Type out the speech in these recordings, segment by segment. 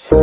沧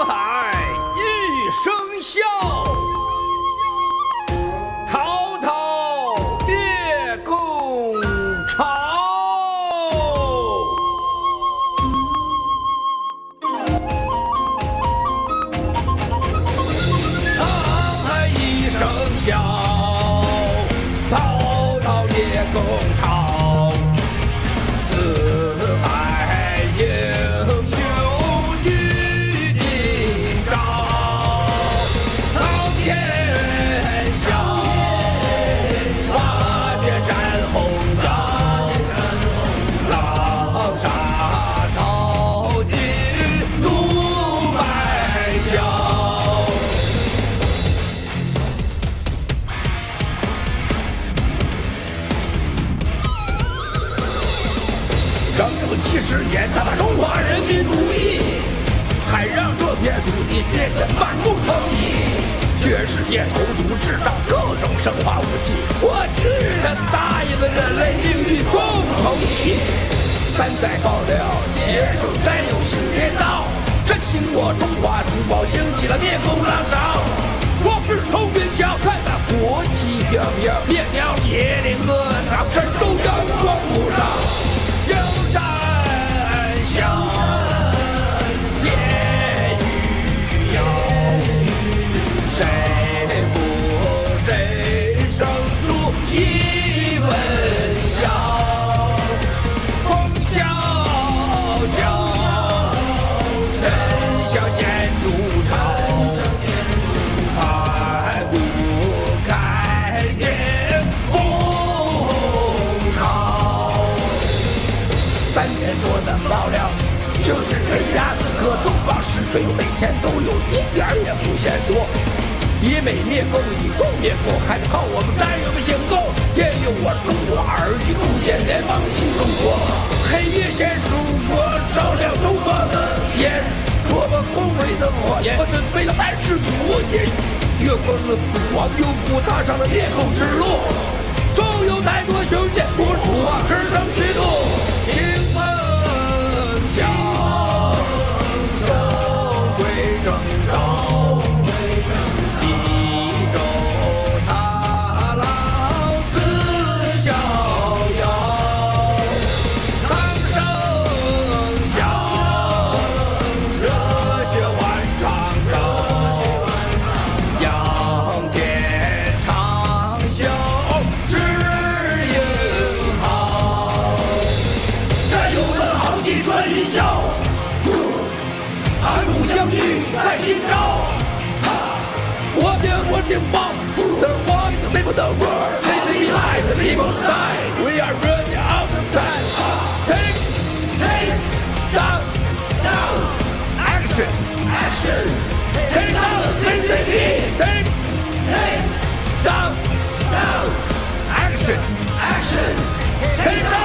海一声笑，滔滔灭共潮。沧海一声笑，滔滔灭共潮。四海英雄聚今朝，苍天笑，拔剑斩红腰，浪沙淘尽怒白霄。整整70年，他把中华人民主义，还让这片土地变得满目疮痍。全世界投毒制造各种生化武器，我去他大爷的人类命运共同体！三代爆料，携手占有新天道，振兴我中华同胞，兴起了灭共浪潮。壮志冲云霄，看那国旗飘飘，别鸟铁岭河道，神州阳光普照。江山笑，血雨遥，谁负谁生出一份笑。风萧萧，神霄显如潮，盘古开天风潮。3年多的爆料，就是给压死磕重磅实锤，每天都有一点也不嫌多。以美灭共，以共灭共，还得靠我们战友们行动。天佑我中华儿女，共建联邦新中国。黑夜显祖国，照亮中华的眼，戳破共匪的火焰，我准备了30多年，越过了死亡幽谷，踏上了灭共之路。总有太多凶险，不出啊，只能虚度。听风笑，收归正道，一周他老自逍遥。苍生笑，热血万丈高，仰天长啸志英豪。战友们豪气穿云霄，寒武相聚在今朝。我定报 The war is the same for the world. Safety behind the people's side. We are running out of time. Take down, action. Take down the CCP. Take down, action. Take down.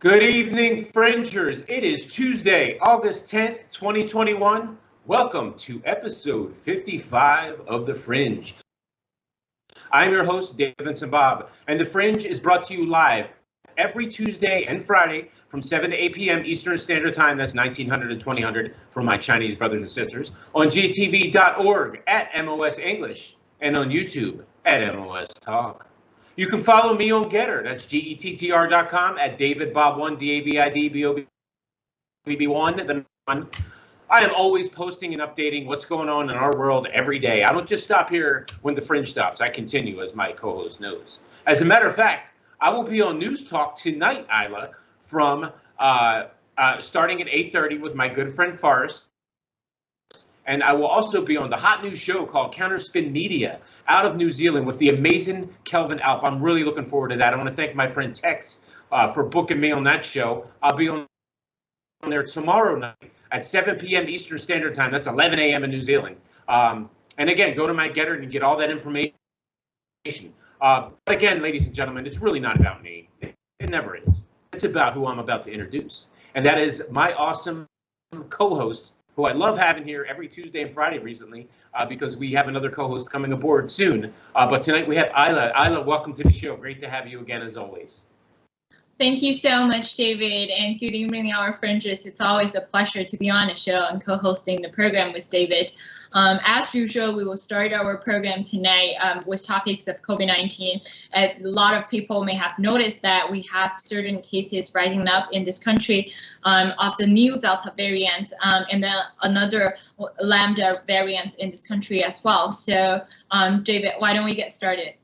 Good evening, Fringers. It is Tuesday, August 10th, 2021. Welcome to episode 55 of The Fringe. I'm your host, David Vincent Bob, and The Fringe is brought to you live every Tuesday and Friday from 7 to 8 p.m. Eastern Standard Time. That's 1900 and 2000 for my Chinese brothers and sisters. On gtv.org at MOS English and on YouTube at MOS Talk. You can follow me on Getter. That's gettr.com at DavidBob1, DAVIDBOB1. The one. I am always posting and updating what's going on in our world every day. I don't just stop here when the Fringe stops. I continue, as my co-host knows. As a matter of fact, I will be on News Talk tonight, Isla, from starting at 8:30 with my good friend Forrest. And I will also be on the hot new show called Counterspin Media out of New Zealand with the amazing Kelvin Alp. I'm really looking forward to that. I want to thank my friend Tex for booking me on that show. I'll be on there tomorrow night at 7 p.m. Eastern Standard Time. That's 11 a.m. in New Zealand. And again, go to my Getter and get all that information. But again, ladies and gentlemen, it's really not about me. It never is. It's about who I'm about to introduce. And that is my awesome co-host, who I love having here every Tuesday and Friday recently, because we have another co-host coming aboard soon. But tonight we have Isla. Isla, welcome to the show. Great to have you again, as always. Thank you so much, David, and good evening, our Fringers. It's always a pleasure to be on the show and co-hosting the program with David. As usual, we will start our program tonight with topics of COVID-19. A lot of people may have noticed that we have certain cases rising up in this country of the new Delta variant and then another Lambda variant in this country as well. So, David, why don't we get started?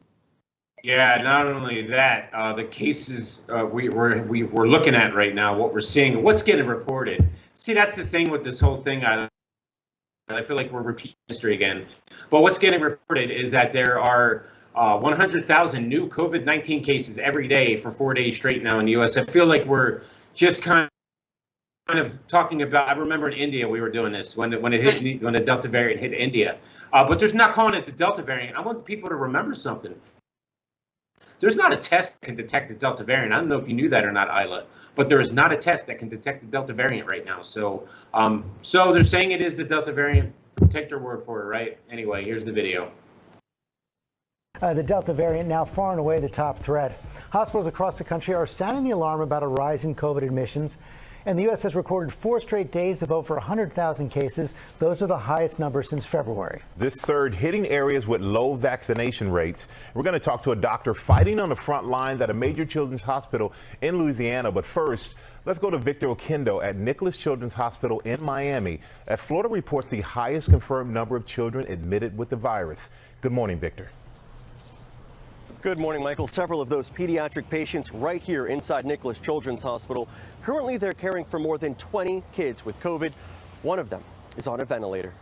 Yeah, not only that, the cases we're looking at right now, what we're seeing, what's getting reported. See, that's the thing with this whole thing. I feel like we're repeating history again. But what's getting reported is that there are 100,000 new COVID-19 cases every day for 4 days straight now in the U.S. I feel like we're just kind of talking about. I remember in India we were doing this when the Delta variant hit India. But there's not calling it the Delta variant. I want people to remember something. There's not a test that can detect the Delta variant. I don't know if you knew that or not, Isla, but there is not a test that can detect the Delta variant right now. So they're saying it is the Delta variant. Take their word for it, right? Anyway, here's the video. The Delta variant now far and away the top threat. Hospitals across the country are sounding the alarm about a rise in COVID admissions. And the U.S. has recorded 4 straight days of over 100,000 cases. Those are the highest numbers since February. This surge hitting areas with low vaccination rates. We're going to talk to a doctor fighting on the front lines at a major children's hospital in Louisiana. But first, let's go to Victor Oquendo at Nicholas Children's Hospital in Miami, as Florida reports the highest confirmed number of children admitted with the virus. Good morning, Victor. Good morning, Michael. Several of those pediatric patients right here inside Nicholas Children's Hospital. Currently, they're caring for more than 20 kids with COVID. One of them is on a ventilator.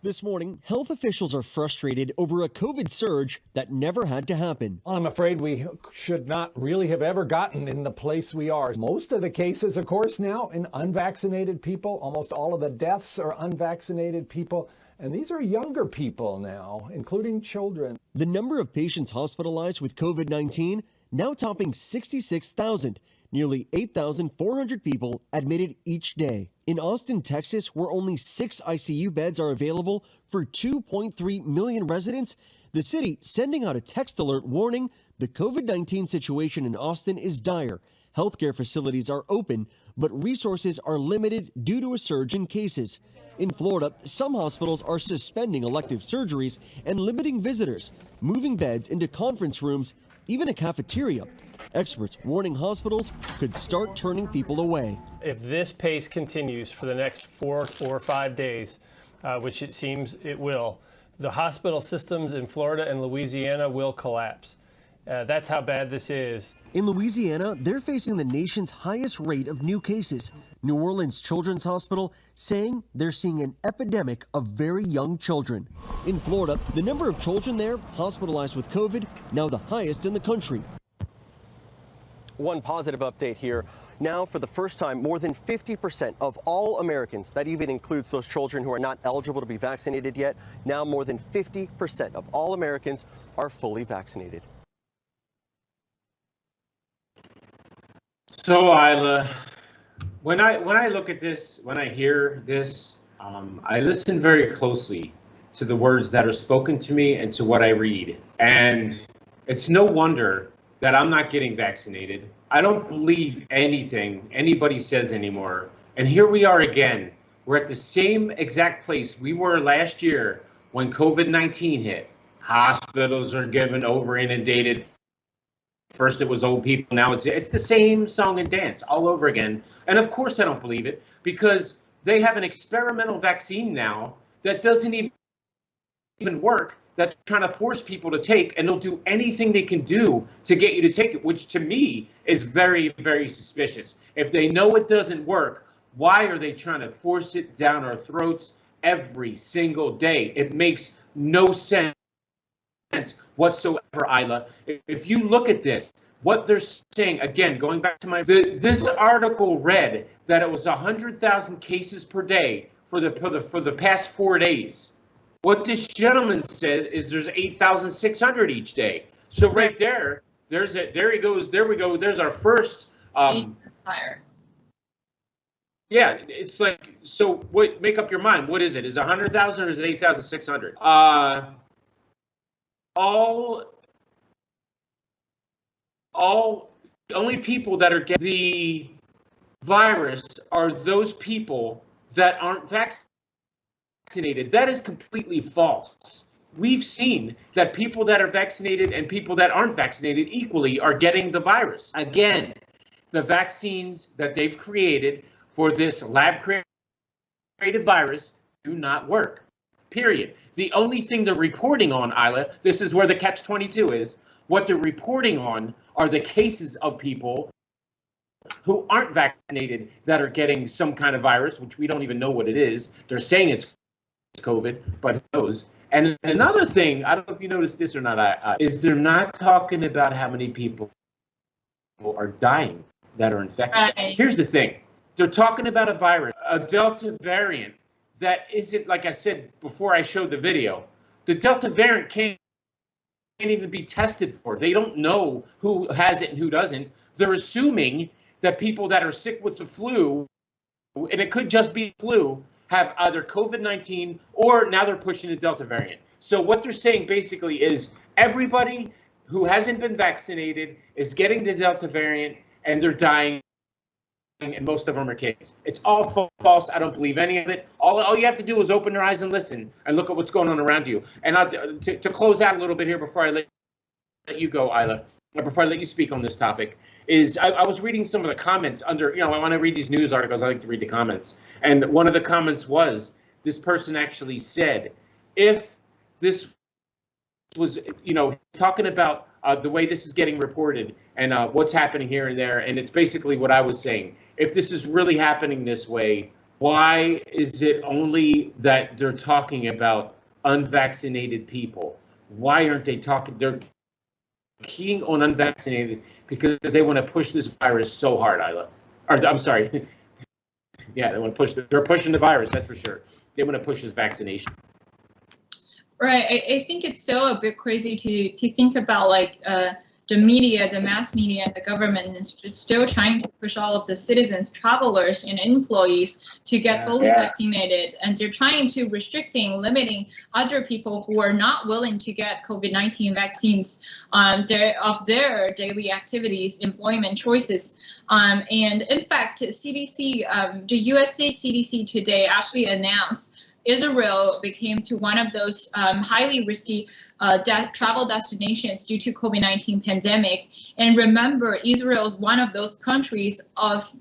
This morning, health officials are frustrated over a COVID surge that never had to happen. I'm afraid we should not really have ever gotten in the place we are. Most of the cases, of course, now in unvaccinated people. Almost all of the deaths are unvaccinated people. And these are younger people now, including children. The number of patients hospitalized with COVID-19 now topping 66,000, nearly 8,400 people admitted each day. In Austin, Texas, where only 6 ICU beds are available for 2.3 million residents, the city sending out a text alert warning the COVID-19 situation in Austin is dire. Healthcare facilities are open, but resources are limited due to a surge in cases. In Florida, some hospitals are suspending elective surgeries and limiting visitors, moving beds into conference rooms, even a cafeteria. Experts warning hospitals could start turning people away. If this pace continues for the next 4 or 5 days, which it seems it will, the hospital systems in Florida and Louisiana will collapse. That's how bad this is. In Louisiana, they're facing the nation's highest rate of new cases. New Orleans Children's Hospital saying they're seeing an epidemic of very young children. In Florida, the number of children there hospitalized with COVID now the highest in the country. One positive update here. Now, for the first time, more than 50% of all Americans, that even includes those children who are not eligible to be vaccinated yet, now more than 50% of all Americans are fully vaccinated. So Isla, when I look at this, when I hear this, I listen very closely to the words that are spoken to me and to what I read. And it's no wonder that I'm not getting vaccinated. I don't believe anything anybody says anymore. And here we are again. We're at the same exact place we were last year when COVID-19 hit. Hospitals are given over inundated. First it was old people, now it's the same song and dance all over again. And of course I don't believe it, because they have an experimental vaccine now that doesn't even work, that they're trying to force people to take, and they'll do anything they can do to get you to take it, which to me is very, very suspicious. If they know it doesn't work, why are they trying to force it down our throats every single day? It makes no sense whatsoever, Isla. If you look at this, what they're saying, again, going back to this article read that it was 100,000 cases per day for the past 4 days. What this gentleman said is there's 8,600 each day. So right there, there he goes. There we go. There's our first fire. Yeah, it's like, so what? Make up your mind. What is it? Is it 100,000 or is it 8,600? The only people that are getting the virus are those people that aren't vaccinated. That is completely false. We've seen that people that are vaccinated and people that aren't vaccinated equally are getting the virus. Again, the vaccines that they've created for this lab-created virus do not work. Period. The only thing they're reporting on, Isla, this is where the catch-22 is, what they're reporting on are the cases of people who aren't vaccinated that are getting some kind of virus, which we don't even know what it is. They're saying it's COVID, but who knows? And another thing, I don't know if you noticed this or not, is they're not talking about how many people are dying that are infected. Right. Here's the thing. They're talking about a virus, a Delta variant, that isn't, like I said before I showed the video, the Delta variant can't even be tested for. They don't know who has it and who doesn't. They're assuming that people that are sick with the flu, and it could just be flu, have either COVID-19 or now they're pushing the Delta variant. So what they're saying basically is everybody who hasn't been vaccinated is getting the Delta variant and they're dying, and most of them are kids. It's all false. I don't believe any of it. All you have to do is open your eyes and listen and look at what's going on around you. And to close out a little bit here before I let you go, Isla, or before I let you speak on this topic, is I was reading some of the comments under, I want to read these news articles, I like to read the comments. And one of the comments was, this person actually said, if this was, talking about the way this is getting reported and what's happening here and there, and it's basically what I was saying. If this is really happening this way, why is it only that they're talking about unvaccinated people? Why aren't they talking? They're keying on unvaccinated because they want to push this virus so hard, Isla. Or I'm sorry. Yeah, they want to push. They're pushing the virus. That's for sure. They want to push this vaccination. Right. I think it's so a bit crazy to think about, like, the media, the mass media, and the government is still trying to push all of the citizens, travelers, and employees to get fully vaccinated, and they're trying to limiting other people who are not willing to get COVID-19 vaccines of their daily activities, employment choices. And in fact, CDC, the USA CDC today actually announced Israel became to one of those highly risky travel destinations due to COVID-19 pandemic. And remember, Israel is one of those countries of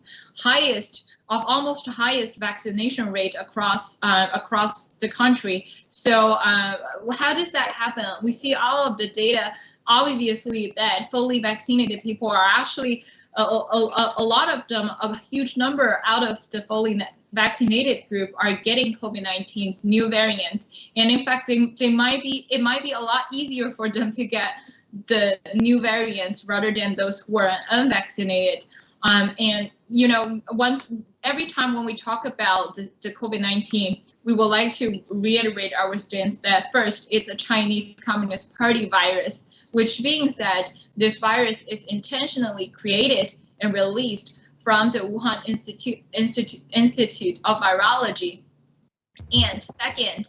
almost highest vaccination rate across the country. So how does that happen? We see all of the data, obviously, that fully vaccinated people are actually a lot of them, a huge number out of the fully vaccinated group are getting COVID-19's new variant, and in fact, it might be a lot easier for them to get the new variants rather than those who are unvaccinated. And every time when we talk about the COVID-19, we would like to reiterate our stance that first, it's a Chinese Communist Party virus. Which being said, this virus is intentionally created and released from the Wuhan Institute of Virology. And second,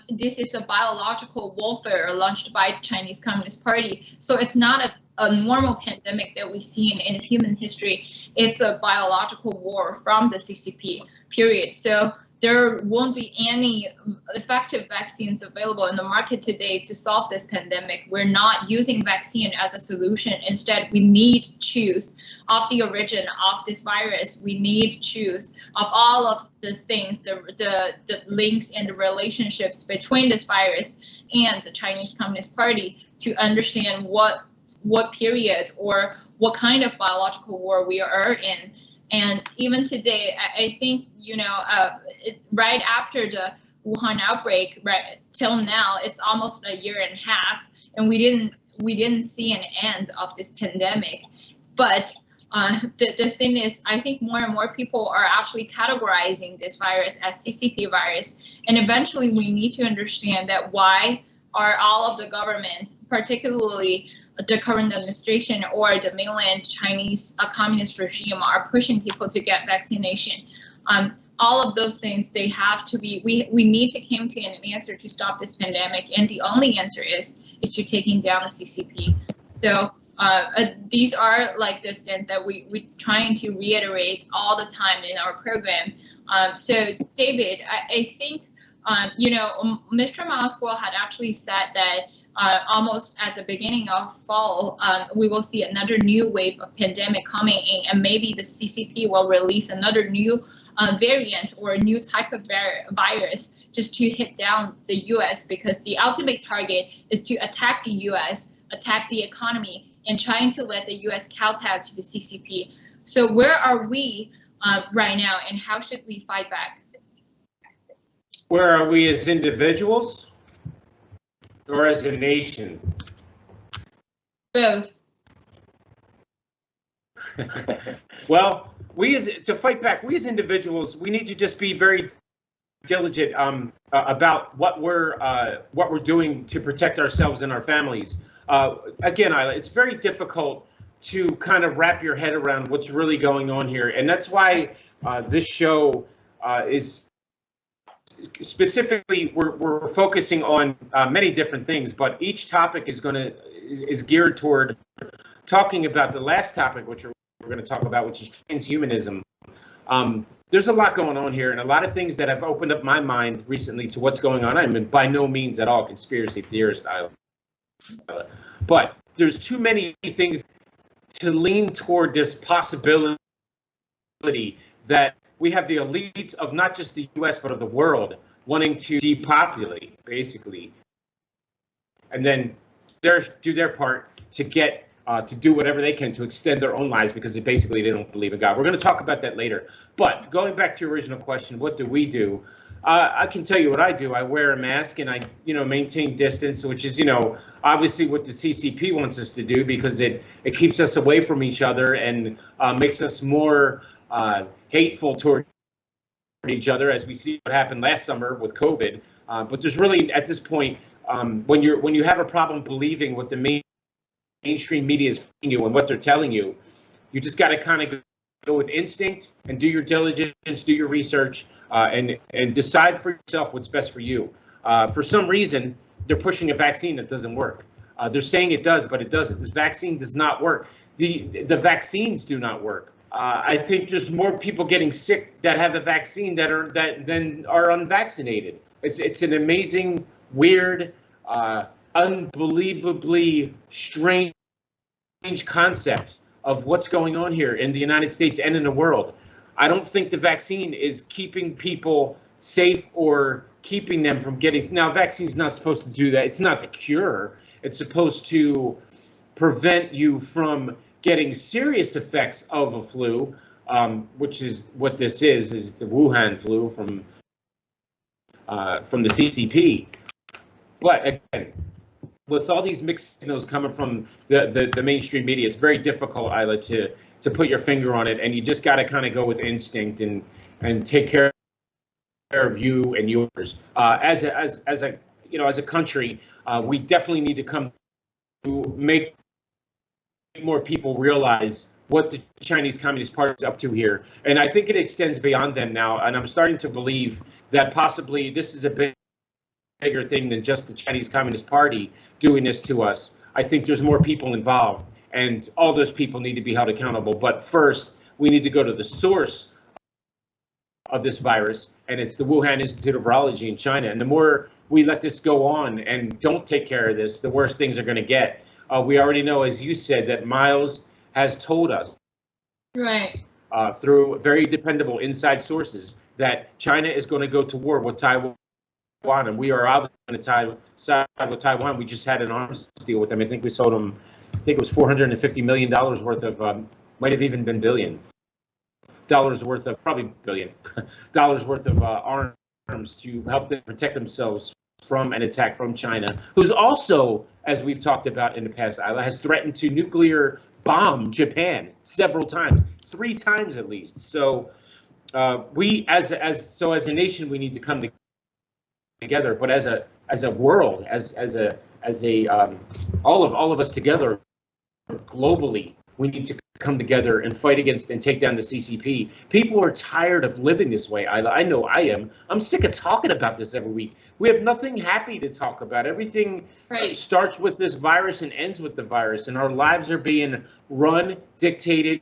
this is a biological warfare launched by the Chinese Communist Party. So it's not a normal pandemic that we see in human history. It's a biological war from the CCP period. So there won't be any effective vaccines available in the market today to solve this pandemic. We're not using vaccine as a solution. Instead, we need truth of the origin of this virus. We need truth of all of the things, the links and the relationships between this virus and the Chinese Communist Party to understand what period or what kind of biological war we are in. And even today, I think, right after the Wuhan outbreak, right till now, it's almost a year and a half, and we didn't see an end of this pandemic. But the thing is, I think more and more people are actually categorizing this virus as CCP virus, and eventually we need to understand that why are all of the governments, particularly the current administration or the mainland Chinese communist regime, are pushing people to get vaccination. All of those things, they have to be, we need to come to an answer to stop this pandemic, and the only answer is to taking down the CCP. So these are like the stance that we're trying to reiterate all the time in our program. So David, I think, Mr. Moscow had actually said that almost at the beginning of fall, we will see another new wave of pandemic coming in, and maybe the CCP will release another new variant or a new type of virus just to hit down the US, because the ultimate target is to attack the US, attack the economy, and trying to let the US kowtow to the CCP. So where are we right now, and how should we fight back? Where are we as individuals or as a nation? Both. Well, to fight back, we as individuals, we need to just be very diligent about what we're doing to protect ourselves and our families. Again, Isla, it's very difficult to kind of wrap your head around what's really going on here, and that's why this show is specifically we're focusing on many different things, but each topic is geared toward talking about the last topic, which we're going to talk about, which is transhumanism. There's a lot going on here, and a lot of things that have opened up my mind recently to what's going on. I'm by no means at all conspiracy theorist, but there's too many things to lean toward this possibility that we have the elites of not just the US, but of the world wanting to depopulate, basically, and then do their part to get to do whatever they can to extend their own lives, because they don't believe in God. We're going to talk about that later. But going back to your original question, what do we do? I can tell you what I do. I wear a mask and I, maintain distance, which is, obviously what the CCP wants us to do, because it keeps us away from each other and makes us more hateful toward each other, as we see what happened last summer with COVID. But there's really, at this point, when you have a problem believing what the mainstream media is feeding you and what they're telling you, you just got to kind of go with instinct and do your diligence, do your research, and decide for yourself what's best for you. For some reason, they're pushing a vaccine that doesn't work. They're saying it does, but it doesn't. This vaccine does not work. The vaccines do not work. I think there's more people getting sick that have a vaccine than are unvaccinated. It's an amazing, weird, unbelievably strange concept of what's going on here in the United States and in the world. I don't think the vaccine is keeping people safe or keeping them from getting. Now, vaccine's not supposed to do that. It's not the cure. It's supposed to prevent you from getting serious effects of a flu, which is what this is the Wuhan flu from the CCP. But again, with all these mixed signals coming from the mainstream media, it's very difficult, Isla, to put your finger on it, and you just got to kind of go with instinct and take care of you and yours. As a country, we definitely need to come to make more people realize what the Chinese Communist Party is up to here. And I think it extends beyond them now. And I'm starting to believe that possibly this is a bigger thing than just the Chinese Communist Party doing this to us. I think there's more people involved, and all those people need to be held accountable. But first, we need to go to the source of this virus, and it's the Wuhan Institute of Virology in China. And the more we let this go on and don't take care of this, the worse things are going to get. We already know, as you said, that Miles has told us, right, through very dependable inside sources, that China is going to go to war with Taiwan, and we are obviously going to side with Taiwan. We just had an arms deal with them. I think we sold them, I think it was $450 million worth of, might have even been billion dollars worth of, probably billion dollars worth of arms to help them protect themselves from an attack from China, who's also, as we've talked about in the past, Isla, has threatened to nuclear bomb Japan several times, 3 times at least. So we, as a nation, we need to come together. But as a world, all of us together, globally, we need to come together and fight against and take down the CCP. People are tired of living this way. I know I am. I'm sick of talking about this every week. We have nothing happy to talk about. Everything starts with this virus and ends with the virus, and our lives are being run, dictated,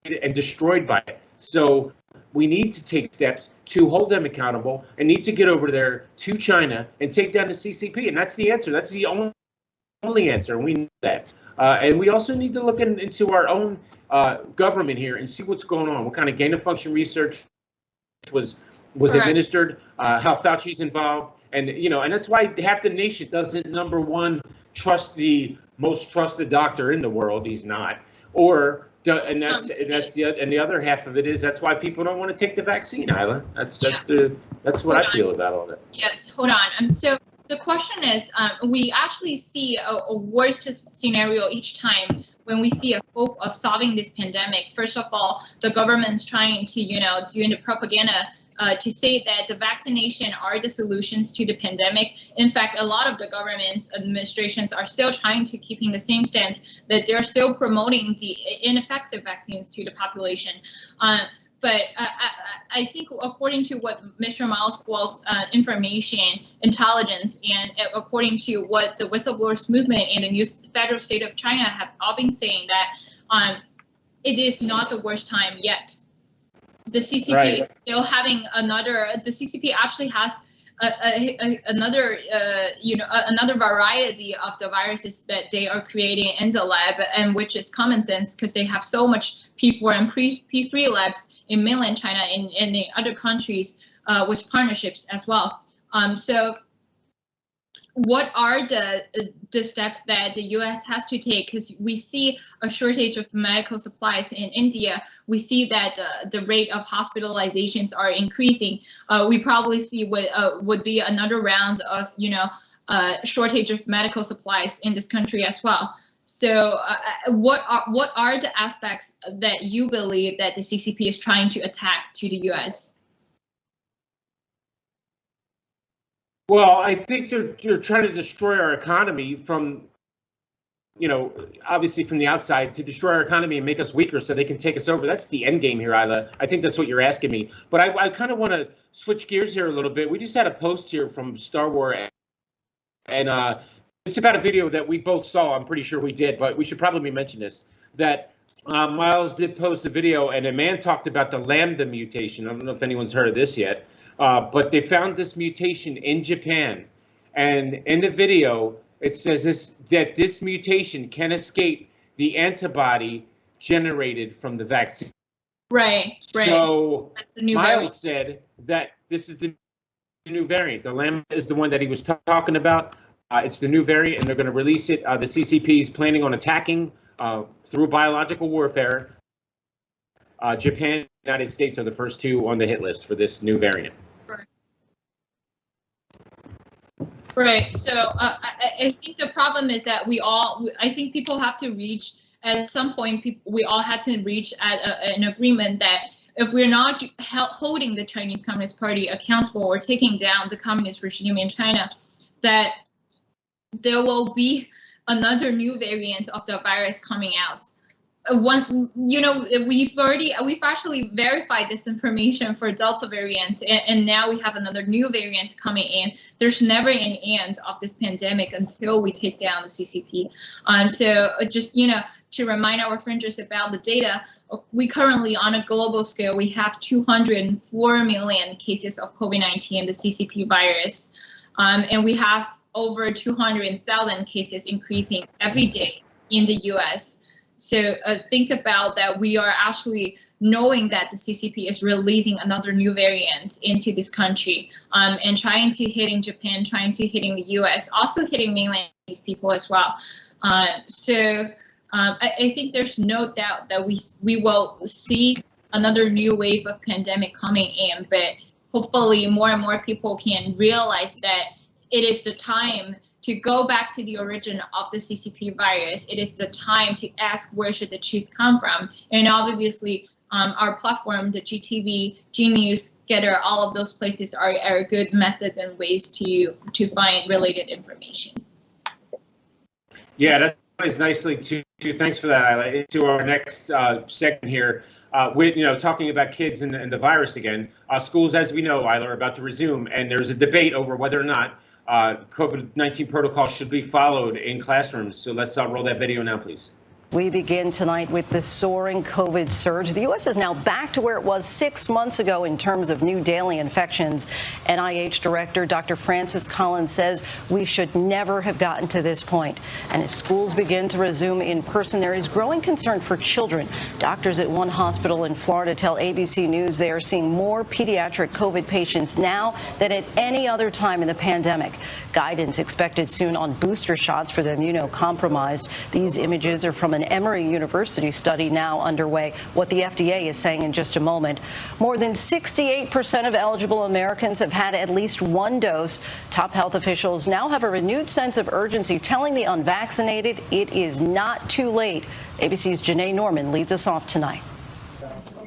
and destroyed by it. So we need to take steps to hold them accountable and need to get over there to China and take down the CCP. And that's the answer. That's the only answer. And we know that. And we also need to look into our own government here and see what's going on. What kind of gain of function research was administered, how Fauci's involved. And, and that's why half the nation doesn't, number one, trust the most trusted doctor in the world. He's not. The other half of it is that's why people don't want to take the vaccine, Isla. That's what I feel about all that. Yes, hold on. So the question is, we actually see a worst scenario each time when we see a hope of solving this pandemic. First of all, the government's trying to, doing the propaganda to say that the vaccination are the solutions to the pandemic. In fact, a lot of the government's administrations are still trying to keeping the same stance that they're still promoting the ineffective vaccines to the population. But I think according to what Mr. Miles Guo's information, intelligence, and according to what the whistleblowers movement and the new federal state of China have all been saying, that it is not the worst time yet. The CCP still having another. The CCP actually has another variety of the viruses that they are creating in the lab, and which is common sense because they have so much P4 and P3 labs in mainland China and in other countries with partnerships as well. So what are the steps that the U.S. has to take? Because we see a shortage of medical supplies in India. We see that the rate of hospitalizations are increasing. We probably see would be another round of shortage of medical supplies in this country as well. So what are the aspects that you believe that the CCP is trying to attack to the U.S.? Well, I think they're trying to destroy our economy from, obviously from the outside, to destroy our economy and make us weaker so they can take us over. That's the end game here, Isla. I think that's what you're asking me. But I kind of want to switch gears here a little bit. We just had a post here from Star Wars, and it's about a video that we both saw. I'm pretty sure we did, but we should probably mention this, that Miles did post a video, and a man talked about the Lambda mutation. I don't know if anyone's heard of this yet. But they found this mutation in Japan, and in the video it says that this mutation can escape the antibody generated from the vaccine. Right. So Miles said that this is the new variant. The Lambda is the one that he was talking about. It's the new variant, and they're going to release it. The CCP is planning on attacking through biological warfare. Japan and the United States are the first two on the hit list for this new variant. Right. So I think the problem is that I think people have to reach, at some point, we all had to reach at an agreement that if we're not holding the Chinese Communist Party accountable or taking down the communist regime in China, that there will be another new variant of the virus coming out. we've actually verified this information for Delta variant, and now we have another new variant coming in. There's never an end of this pandemic until we take down the CCP. So just to remind our fringers about the data, we currently, on a global scale, we have 204 million cases of COVID-19, the CCP virus, and we have over 200,000 cases increasing every day in the U.S. So think about that. We are actually knowing that the CCP is releasing another new variant into this country, and trying to hit in Japan, trying to hit in the U.S., also hitting mainland people as well. I think there's no doubt that we will see another new wave of pandemic coming in, but hopefully more and more people can realize that it is the time to go back to the origin of the CCP virus. It is the time to ask where should the truth come from. And obviously, our platform, the GTV, Gnews, Getter, all of those places are good methods and ways to find related information. Yeah, that plays nicely too. Thanks for that, Isla. Into our next segment here, with talking about kids and the virus again. Schools, as we know, Isla, are about to resume, and there's a debate over whether or not COVID-19 protocols should be followed in classrooms. So let's roll that video now, please. We begin tonight with the soaring COVID surge. The U.S. is now back to where it was 6 months ago in terms of new daily infections. NIH Director Dr. Francis Collins says we should never have gotten to this point. And as schools begin to resume in person, there is growing concern for children. Doctors at one hospital in Florida tell ABC News they are seeing more pediatric COVID patients now than at any other time in the pandemic. Guidance expected soon on booster shots for the immunocompromised. These images are from an Emory University study now underway. What the FDA is saying in just a moment. More than 68% of eligible Americans have had at least one dose. Top health officials now have a renewed sense of urgency, telling the unvaccinated it is not too late. ABC's Janae Norman leads us off tonight.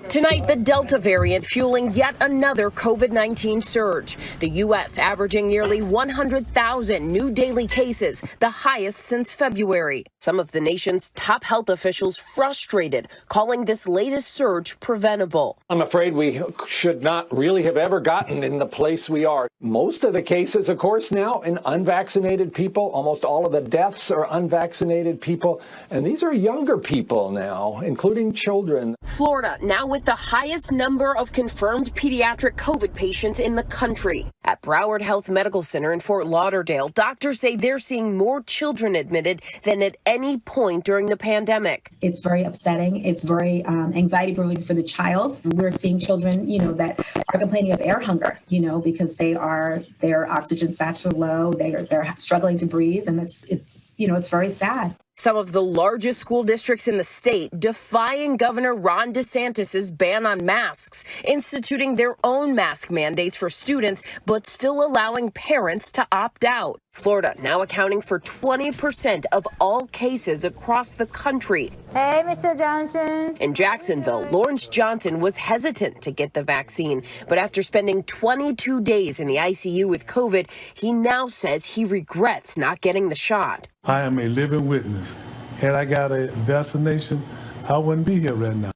Tonight, the Delta variant fueling yet another COVID-19 surge. The U.S. averaging nearly 100,000 new daily cases, the highest since February. Some of the nation's top health officials frustrated, calling this latest surge preventable. I'm afraid we should not really have ever gotten in the place we are. Most of the cases, of course, now in unvaccinated people. Almost all of the deaths are unvaccinated people. And these are younger people now, including children. Florida now with the highest number of confirmed pediatric COVID patients in the country. At Broward Health Medical Center in Fort Lauderdale, doctors say they're seeing more children admitted than at any point during the pandemic. It's very upsetting. It's very anxiety-provoking for the child. We're seeing children, that are complaining of air hunger, because their oxygen sats are low. They're struggling to breathe, and it's very sad. Some of the largest school districts in the state defying Governor Ron DeSantis's ban on masks, instituting their own mask mandates for students, but still allowing parents to opt out. Florida now accounting for 20% of all cases across the country. Hey, Mr. Johnson. In Jacksonville, Lawrence Johnson was hesitant to get the vaccine, but after spending 22 days in the ICU with COVID, he now says he regrets not getting the shot. I am a living witness. Had I got a vaccination, I wouldn't be here right now.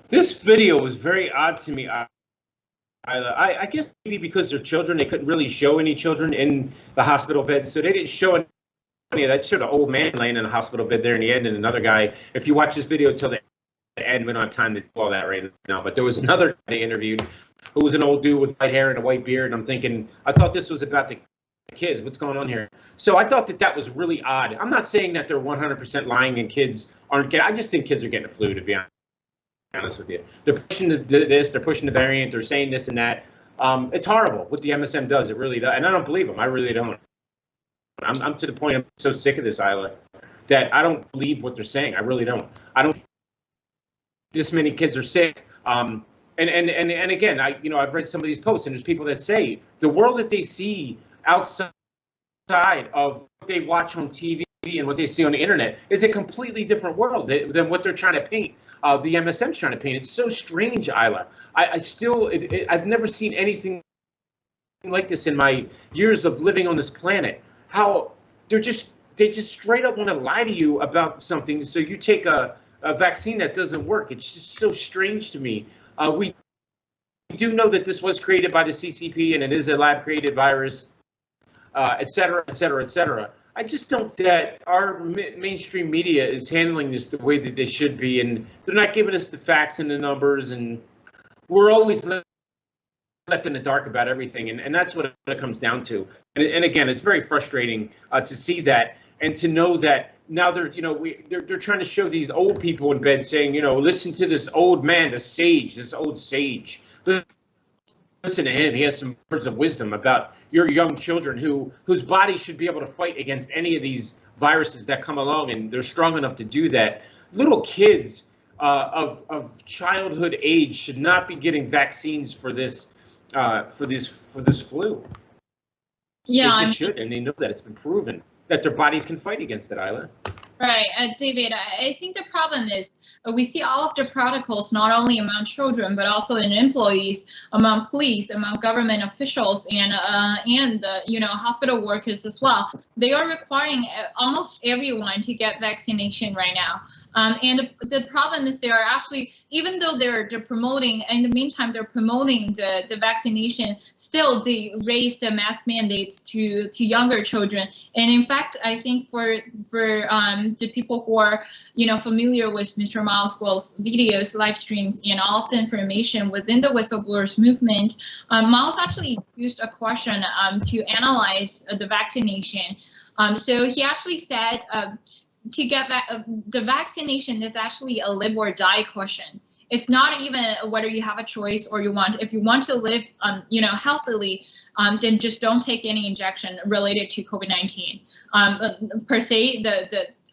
This video was very odd to me. I guess maybe because they're children, they couldn't really show any children in the hospital bed, so they didn't show any of that. Showed an old man laying in a hospital bed there in the end, and another guy. If you watch this video till the end, we don't have time to do all that right now, but there was another guy they interviewed who was an old dude with white hair and a white beard, and I'm thinking, I thought this was about the kids. What's going on here? So I thought that was really odd. I'm not saying that they're 100% lying and kids aren't getting. I just think kids are getting the flu, to be honest with you. They're pushing this, they're pushing the variant, they're saying this and that. It's horrible what the MSM does. It really does. And I don't believe them. I really don't. I'm to the point, I'm so sick of this, Isla, that I don't believe what they're saying. I really don't. I don't. This many kids are sick. And again, I've read some of these posts, and there's people that say the world that they see outside of what they watch on TV and what they see on the internet is a completely different world than what they're trying to paint. The MSM's trying to paint. It's so strange, Isla. I've never seen anything like this in my years of living on this planet. How they're just they just straight up want to lie to you about something. So you take a vaccine that doesn't work. It's just so strange to me. We do know that this was created by the CCP and it is a lab-created virus, et cetera, et cetera, et cetera. I just don't think that our mainstream media is handling this the way that they should be, and they're not giving us the facts and the numbers, and we're always left in the dark about everything, and that's what it comes down to. And again, it's very frustrating to see that and to know that now they're trying to show these old people in bed saying, listen to this old man, this old sage. Listen to him. He has some words of wisdom about your young children whose bodies should be able to fight against any of these viruses that come along, and they're strong enough to do that. Little kids of childhood age should not be getting vaccines for this flu. Yeah, they just should, and they know that it's been proven that their bodies can fight against it, Isla. Right, David, I think the problem is we see all of the protocols not only among children but also in employees, among police, among government officials, and hospital workers as well. They are requiring almost everyone to get vaccination right now. And the problem is they are actually, even though they're promoting, in the meantime, they're promoting the vaccination, still they raise the mask mandates to younger children. And in fact, I think for the people who are, familiar with Mr. Miles Guell's videos, live streams, and all of the information within the whistleblowers movement, Miles actually used a question to analyze the vaccination. So he actually said, to get the vaccination is actually a live or die question. It's not even whether you have a choice or if you want to live, healthily, then just don't take any injection related to COVID-19. Per se,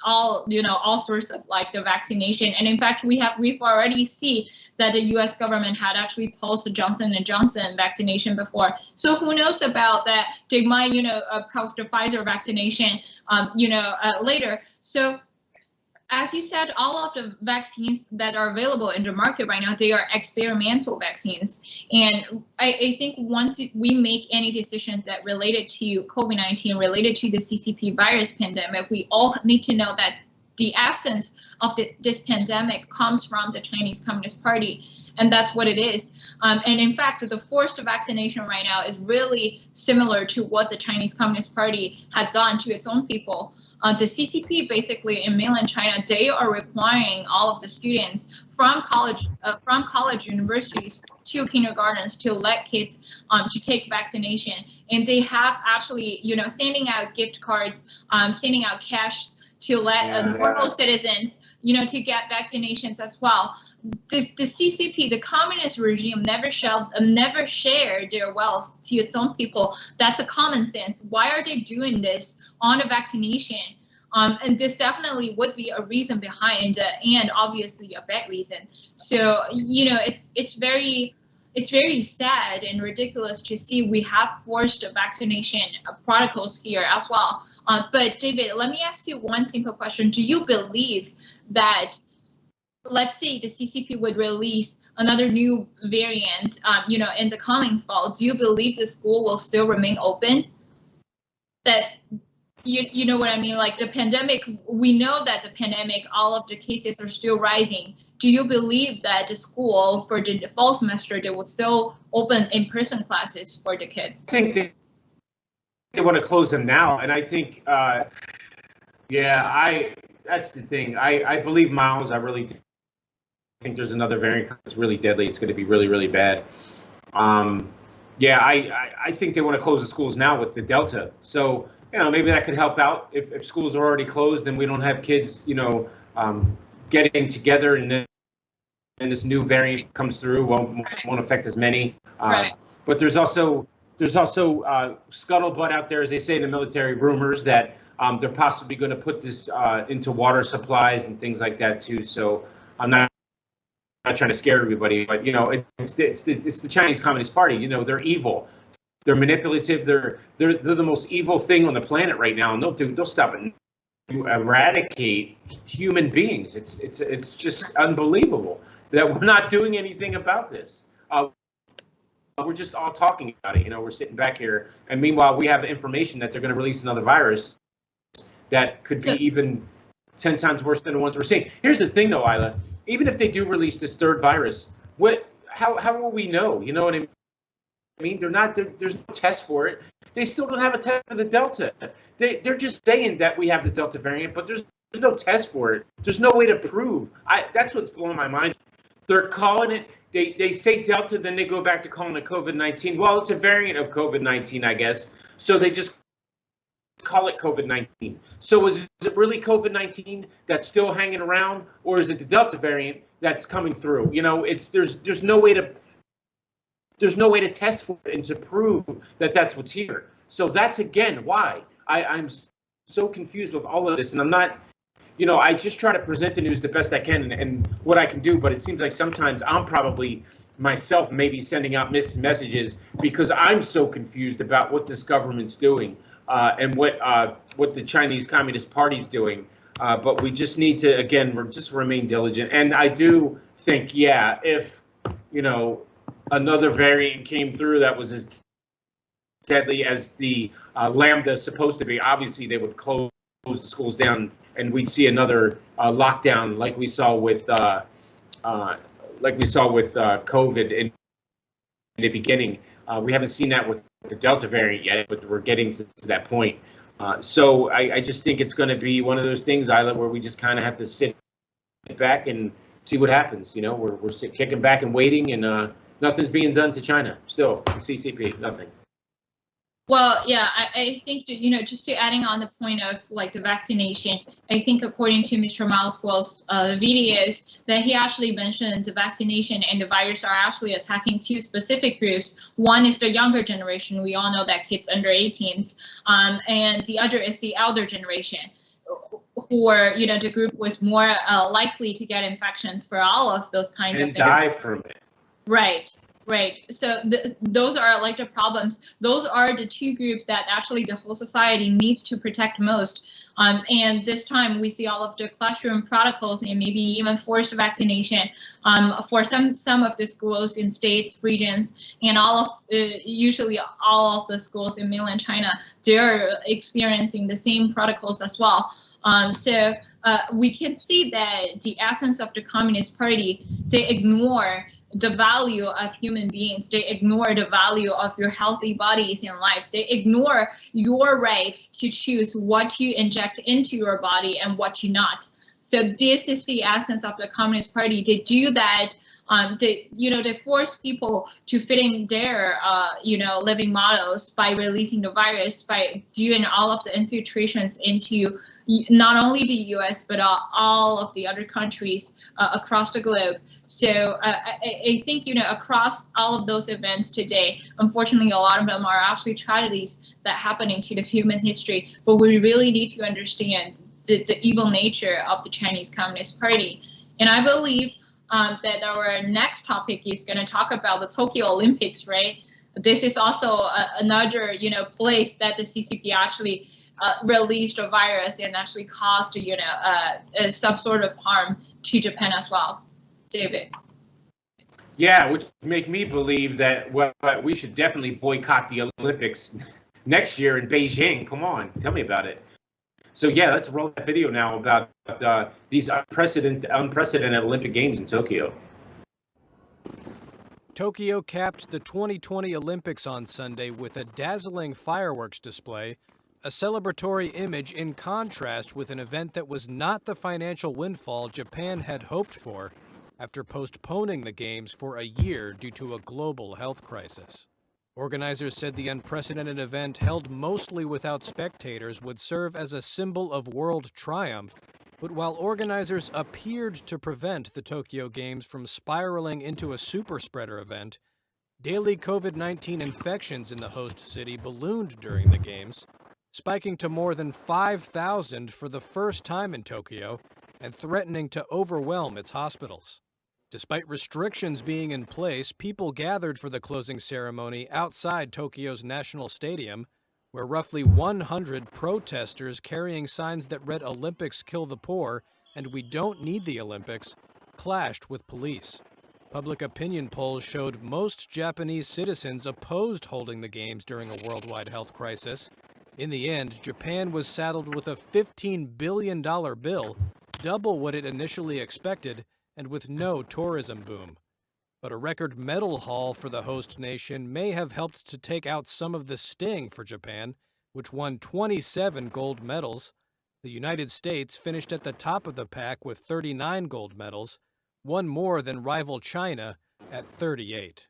all sorts of like the vaccination. And in fact, we've already seen that the U.S. government had actually paused the Johnson & Johnson vaccination before. So who knows about that? They might, pause the Pfizer vaccination, later. So as you said, all of the vaccines that are available in the market right now, they are experimental vaccines. And I think once we make any decisions that related to COVID-19, related to the CCP virus pandemic, we all need to know that the absence of this pandemic comes from the Chinese Communist Party. And that's what it is. And in fact, the forced vaccination right now is really similar to what the Chinese Communist Party had done to its own people. The CCP basically in mainland China, they are requiring all of the students from college universities to kindergartens to let kids to take vaccination. And they have actually, sending out gift cards, sending out cash to let normal citizens, to get vaccinations as well. The CCP, the communist regime, never share their wealth to its own people. That's a common sense. Why are they doing this on a vaccination? And this definitely would be a reason behind it, and obviously a bad reason. So, it's very sad and ridiculous to see we have forced vaccination protocols here as well. But David, let me ask you one simple question. Do you believe that, let's say the CCP would release another new variant, in the coming fall, do you believe the school will still remain open? That you know what I mean? Like the pandemic, we know that the pandemic, all of the cases are still rising. Do you believe that the school for the fall semester, they will still open in-person classes for the kids? I think they want to close them now. And I think, that's the thing. I believe Miles. I really think there's another variant that's really deadly. It's going to be really, really bad. I think they want to close the schools now with the Delta. So, maybe that could help out if schools are already closed and we don't have kids, getting together, and then this new variant comes through, won't affect as many. Right. But there's also scuttlebutt out there, as they say in the military, rumors that they're possibly going to put this into water supplies and things like that too. So I'm not trying to scare everybody, but it's the Chinese Communist Party. They're evil. They're manipulative. They're the most evil thing on the planet right now, and they'll stop it. To eradicate human beings. It's just unbelievable that we're not doing anything about this. We're just all talking about it. We're sitting back here, and meanwhile we have information that they're going to release another virus that could be even 10 times worse than the ones we're seeing. Here's the thing, though, Isla. Even if they do release this third virus, how will we know? You know what I mean? There's no test for it. They still don't have a test for the Delta. They're just saying that we have the Delta variant, but there's no test for it. There's no way to prove. That's what's blowing my mind. They're calling it, they say Delta, then they go back to calling it COVID-19. Well, it's a variant of COVID-19, I guess. So they just call it COVID-19. So is it really COVID-19 that's still hanging around, or is it the Delta variant that's coming through? You know, there's no way to test for it and to prove that that's what's here. So that's again why I'm so confused with all of this, and I'm not. You know, I just try to present the news the best I can and what I can do, but it seems like sometimes I'm probably myself maybe sending out mixed messages because I'm so confused about what this government's doing and what the Chinese Communist Party's doing. But we just need to, again, just remain diligent. And I do think, yeah, if, you know, another variant came through that was as deadly as the Lambda is supposed to be, obviously they would close the schools down, and we'd see another lockdown like we saw with COVID in the beginning. We haven't seen that with the Delta variant yet, but we're getting to that point. So I just think it's going to be one of those things, Isla, where we just kind of have to sit back and see what happens. You know, we're kicking back and waiting, and nothing's being done to China. Still, the CCP, nothing. Well, yeah, I think, you know, just to adding on the point of like the vaccination, I think according to Mr. Mileswell's videos, that he actually mentioned the vaccination and the virus are actually attacking two specific groups. One is the younger generation. We all know that kids under 18s, and the other is the elder generation, who are, you know, the group was more likely to get infections for all of those kinds of things. And die from it. Right. Right. So those are like the problems. Those are the two groups that actually the whole society needs to protect most. And this time we see all of the classroom protocols and maybe even forced vaccination for some of the schools in states, regions, and usually all of the schools in mainland China, they're experiencing the same protocols as well. So we can see that the essence of the Communist Party, they ignore the value of human beings. They ignore the value of your healthy bodies and lives. They ignore your rights to choose what you inject into your body and what you not. So this is the essence of the Communist Party. They do that. They force people to fit in their, living models by releasing the virus, by doing all of the infiltrations into not only the U.S. but all of the other countries across the globe. So I think, you know, across all of those events today, unfortunately, a lot of them are actually tragedies that happening to the human history. But we really need to understand the evil nature of the Chinese Communist Party. And I believe that our next topic is going to talk about the Tokyo Olympics, right? This is also another, you know, place that the CCP actually released a virus and actually caused, you know, some sort of harm to Japan as well. David. Yeah, which make me believe that we should definitely boycott the Olympics next year in Beijing. Come on, tell me about it. So yeah, let's roll that video now about these unprecedented Olympic Games in Tokyo. Tokyo capped the 2020 Olympics on Sunday with a dazzling fireworks display, a celebratory image in contrast with an event that was not the financial windfall Japan had hoped for after postponing the Games for a year due to a global health crisis. Organizers said the unprecedented event, held mostly without spectators, would serve as a symbol of world triumph. But while organizers appeared to prevent the Tokyo Games from spiraling into a super spreader event, daily COVID-19 infections in the host city ballooned during the Games, spiking to more than 5,000 for the first time in Tokyo and threatening to overwhelm its hospitals. Despite restrictions being in place, people gathered for the closing ceremony outside Tokyo's National Stadium, where roughly 100 protesters carrying signs that read "Olympics kill the poor" and "We don't need the Olympics" clashed with police. Public opinion polls showed most Japanese citizens opposed holding the Games during a worldwide health crisis, In the end, Japan was saddled with a $15 billion bill, double what it initially expected, and with no tourism boom. But a record medal haul for the host nation may have helped to take out some of the sting for Japan, which won 27 gold medals. The United States finished at the top of the pack with 39 gold medals, one more than rival China at 38.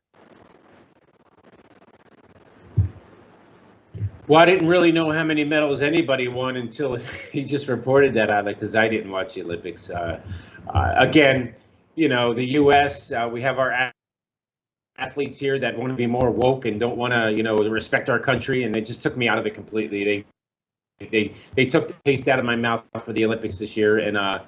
Well, I didn't really know how many medals anybody won until he just reported that out there, because I didn't watch the Olympics. Again, you know, the U.S., we have our athletes here that want to be more woke and don't want to, you know, respect our country, and they just took me out of it completely. They took the taste out of my mouth for the Olympics this year, and I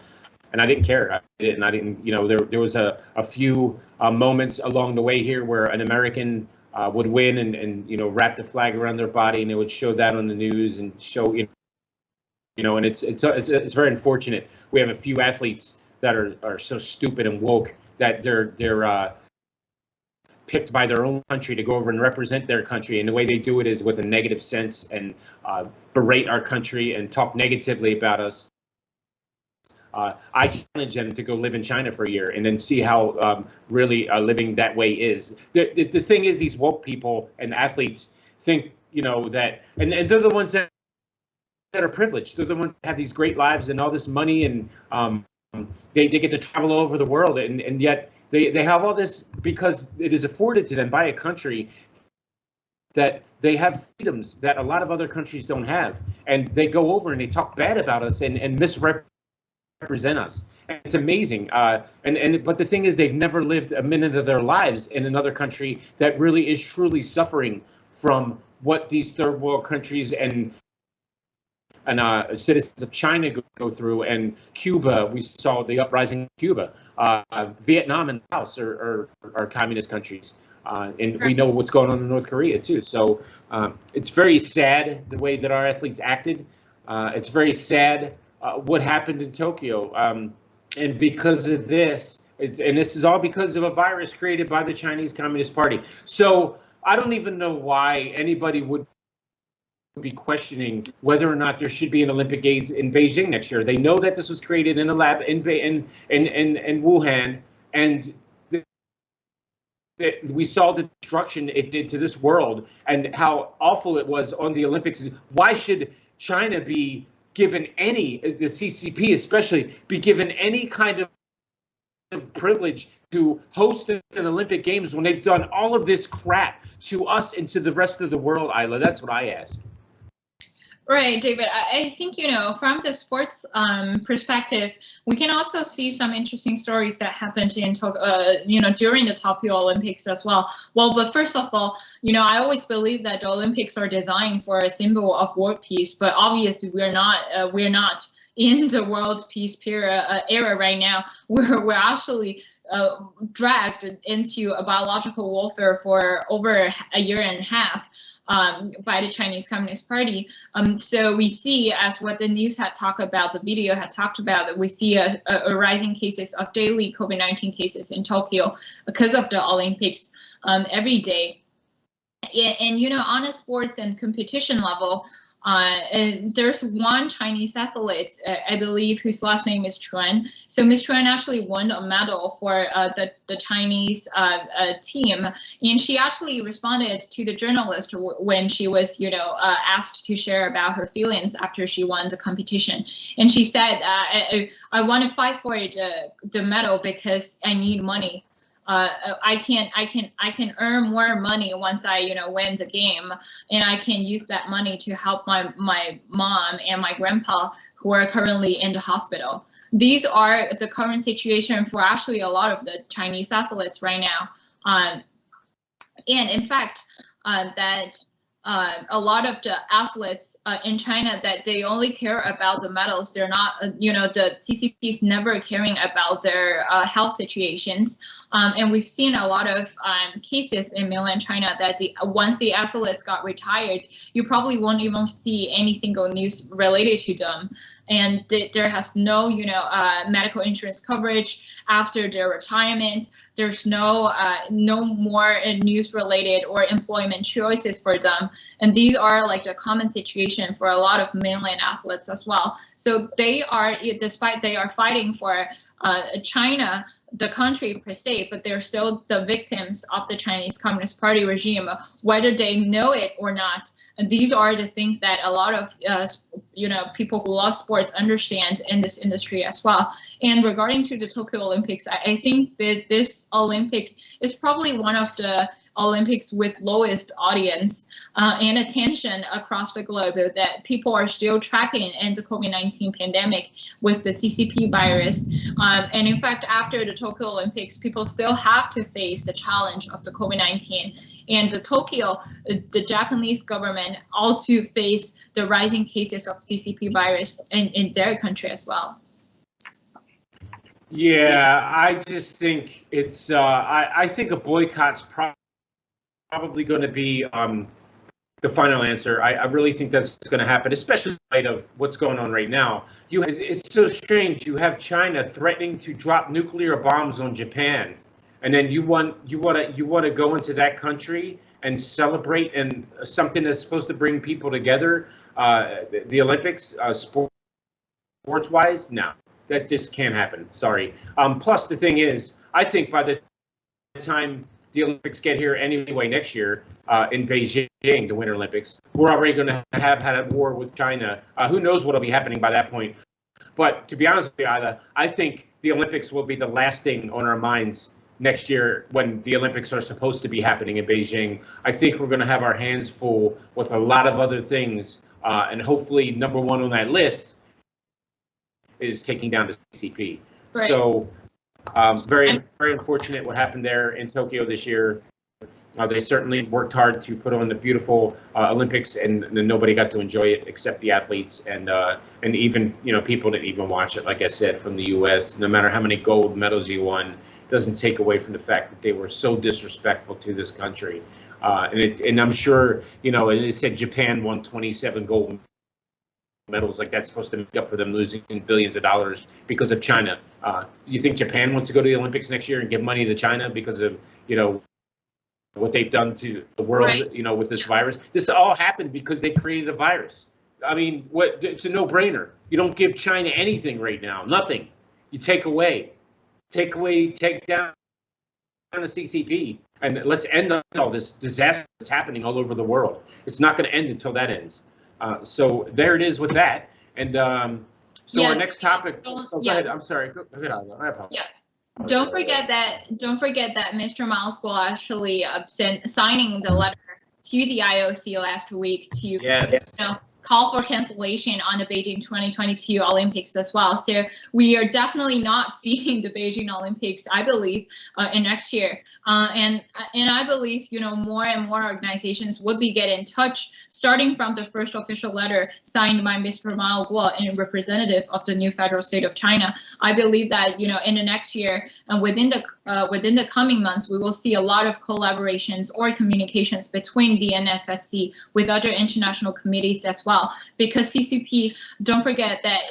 didn't care. I didn't, you know, there was a few moments along the way here where an American would win and you know, wrap the flag around their body, and they would show that on the news and show, you know, and it's very unfortunate. We have a few athletes that are so stupid and woke that they're picked by their own country to go over and represent their country, and the way they do it is with a negative sense and berate our country and talk negatively about us. I challenge them to go live in China for a year and then see how really living that way is. The thing is, these woke people and athletes think, you know, that, and they're the ones that are privileged. They're the ones that have these great lives and all this money, and they get to travel all over the world, and yet they have all this because it is afforded to them by a country that they have freedoms that a lot of other countries don't have, and they go over and they talk bad about us and misrepresent us. And it's amazing. But the thing is, they've never lived a minute of their lives in another country that really is truly suffering from what these third world countries and citizens of China go through, and Cuba. We saw the uprising in Cuba. Vietnam and Laos are communist countries, and we know what's going on in North Korea too. So it's very sad the way that our athletes acted. It's very sad what happened in Tokyo, and because of this, this is all because of a virus created by the Chinese Communist Party. So I don't even know why anybody would be questioning whether or not there should be an Olympic Games in Beijing next year. They know that this was created in a lab in Wuhan, and we saw the destruction it did to this world and how awful it was on the Olympics. Why should China be given any, the CCP especially, be given any kind of privilege to host an Olympic Games when they've done all of this crap to us and to the rest of the world, Isla? That's what I ask. Right, David. I think, you know, from the sports perspective, we can also see some interesting stories that happened in, you know, during the Tokyo Olympics as well. Well, but first of all, you know, I always believe that the Olympics are designed for a symbol of world peace, but obviously we're not in the world peace era right now. We're actually dragged into a biological warfare for over a year and a half. By the Chinese Communist Party. So we see, as what the news had talked about, the video had talked about, that we see a rising cases of daily COVID-19 cases in Tokyo because of the Olympics every day. And, you know, on a sports and competition level, there's one Chinese athlete, I believe, whose last name is Chuan. So Miss Chuan actually won a medal for the Chinese team, and she actually responded to the journalist when she was, you know, asked to share about her feelings after she won the competition. And she said, "I want to fight for the medal because I need money. I can earn more money once I, you know, win the game, and I can use that money to help my mom and my grandpa who are currently in the hospital." These are the current situation for actually a lot of the Chinese athletes right now. And in fact, that a lot of the athletes in China, that they only care about the medals. They're not, you know, the CCP is never caring about their health situations. And we've seen a lot of cases in mainland China that once the athletes got retired, you probably won't even see any single news related to them. and there has no, medical insurance coverage after their retirement. There's no more news related or employment choices for them, and these are like the common situation for a lot of mainland athletes as well. So they are, despite they are fighting for China, the country per se, but they're still the victims of the Chinese Communist Party regime, whether they know it or not. And these are the things that a lot of people who love sports understand in this industry as well. And regarding to the Tokyo Olympics, I think that this Olympic is probably one of the Olympics with lowest audience and attention across the globe, that people are still tracking in the COVID-19 pandemic with the CCP virus. And in fact, after the Tokyo Olympics, people still have to face the challenge of the COVID-19. And the Tokyo, the Japanese government also face the rising cases of CCP virus in their country as well. Yeah, I just think it's, I think a boycott's probably going to be the final answer. I really think that's going to happen, especially in light of what's going on right now. It's so strange. You have China threatening to drop nuclear bombs on Japan, and then you want to go into that country and celebrate and something that's supposed to bring people together. The Olympics, sports-wise, no, that just can't happen. Sorry. Plus, the thing is, I think by the time the Olympics get here anyway next year in Beijing, the Winter Olympics, we're already going to have had a war with China. Who knows what will be happening by that point? But to be honest with you, Ida, I think the Olympics will be the last thing on our minds next year when the Olympics are supposed to be happening in Beijing. I think we're going to have our hands full with a lot of other things, and hopefully number one on that list is taking down the CCP. Right. So very, very unfortunate what happened there in Tokyo this year. They certainly worked hard to put on the beautiful Olympics, and nobody got to enjoy it except the athletes and even people didn't even watch it. Like I said, from the U.S., no matter how many gold medals you won, doesn't take away from the fact that they were so disrespectful to this country. And I'm sure and they said Japan won 27 gold medals, like that's supposed to make up for them losing billions of dollars because of China. You think Japan wants to go to the Olympics next year and give money to China because of what they've done to the world, right, with this virus? This all happened because they created a virus. I mean, it's a no-brainer. You don't give China anything right now, nothing. You take down the CCP, and let's end all this disaster that's happening all over the world. It's not going to end until that ends. So there it is with that. And our next topic. Go ahead. I'm sorry. Go ahead. I apologize. Yeah. Don't forget that Mr. Miles will actually signing the letter to the IOC last week to call for cancellation on the Beijing 2022 Olympics as well. So we are definitely not seeing the Beijing Olympics, I believe, in next year. And I believe, more and more organizations would be getting in touch, starting from the first official letter signed by Mr. Mao Guo, a representative of the new federal state of China. I believe that, in the next year and within the coming months, we will see a lot of collaborations or communications between the NFSC with other international committees as well. Because CCP, don't forget that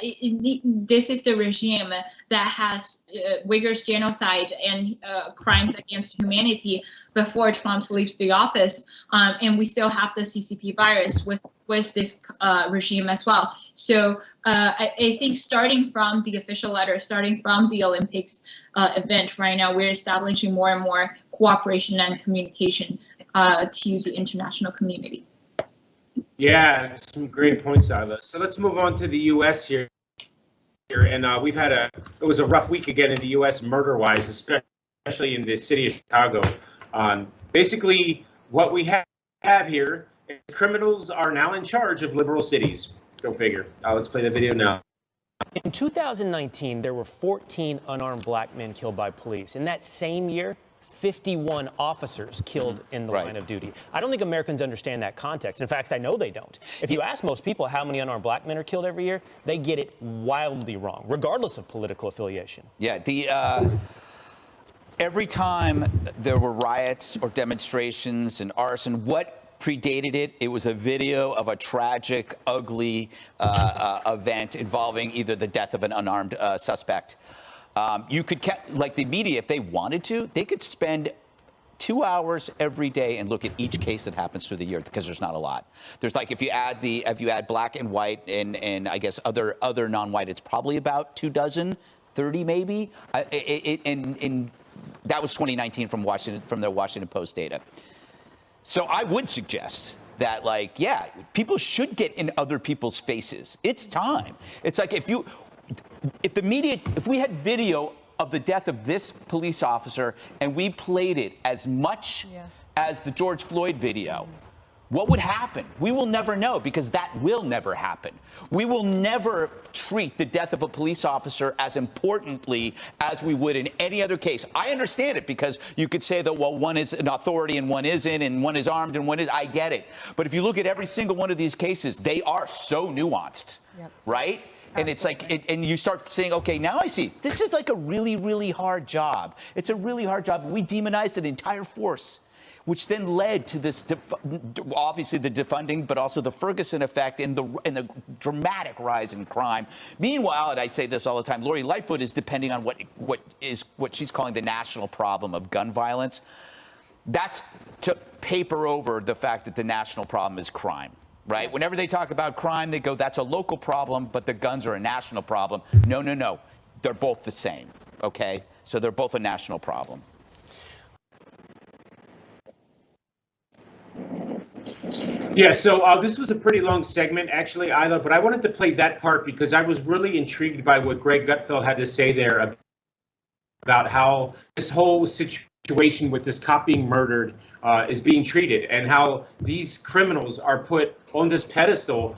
this is the regime that has Uyghurs genocide and crimes against humanity before Trump leaves the office, and we still have the CCP virus with this regime as well. So I think starting from the official letter, starting from the Olympics event right now, we're establishing more and more cooperation and communication to the international community. Yeah, some great points out of this. So let's move on to the U.S. here. And we've had it was a rough week again in the U.S. murder-wise, especially in the city of Chicago. Basically, what we have here is criminals are now in charge of liberal cities. Go figure. Let's play the video now. In 2019, there were 14 unarmed black men killed by police. In that same year, 51 officers killed in the line of duty. I don't think Americans understand that context. In fact, I know they don't. If you ask most people how many unarmed black men are killed every year, they get it wildly wrong, regardless of political affiliation. Yeah, every time there were riots or demonstrations and arson, what predated it. It was a video of a tragic, ugly event involving either the death of an unarmed suspect. You could, like the media, if they wanted to, they could spend 2 hours every day and look at each case that happens through the year, because there's not a lot. There's like, if you add black and white and I guess other non-white, it's probably about 24, 30 maybe. And that was 2019 from their Washington Post data. So I would suggest that, like, yeah, people should get in other people's faces. It's time. It's like if we had video of the death of this police officer and we played it as much as the George Floyd video, what would happen? We will never know, because that will never happen. We will never treat the death of a police officer as importantly as we would in any other case. I understand it, because you could say that, well, one is an authority and one isn't, and one is armed and one is. I get it. But if you look at every single one of these cases, they are so nuanced, right? And it's like, and you start saying, okay, now I see. This is like a really, really hard job. It's a really hard job. We demonized an entire force, which then led to this, obviously the defunding, but also the Ferguson effect and the dramatic rise in crime. Meanwhile, and I say this all the time, Lori Lightfoot is depending on what she's calling the national problem of gun violence. That's to paper over the fact that the national problem is crime. Right? Whenever they talk about crime, they go, that's a local problem, but the guns are a national problem. No, no, no. They're both the same. Okay? So they're both a national problem. Yeah, so this was a pretty long segment, actually, Isla, but I wanted to play that part because I was really intrigued by what Greg Gutfeld had to say there about how this whole situation with this cop being murdered is being treated, and how these criminals are put on this pedestal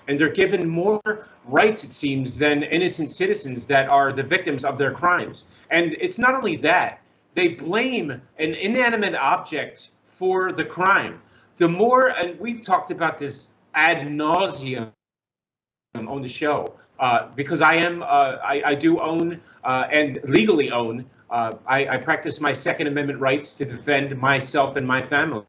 and they're given more rights, it seems, than innocent citizens that are the victims of their crimes. And it's not only that, they blame an inanimate object for the crime. The more, and we've talked about this ad nauseum on the show, because I do own and legally own. I practice my Second Amendment rights to defend myself and my family,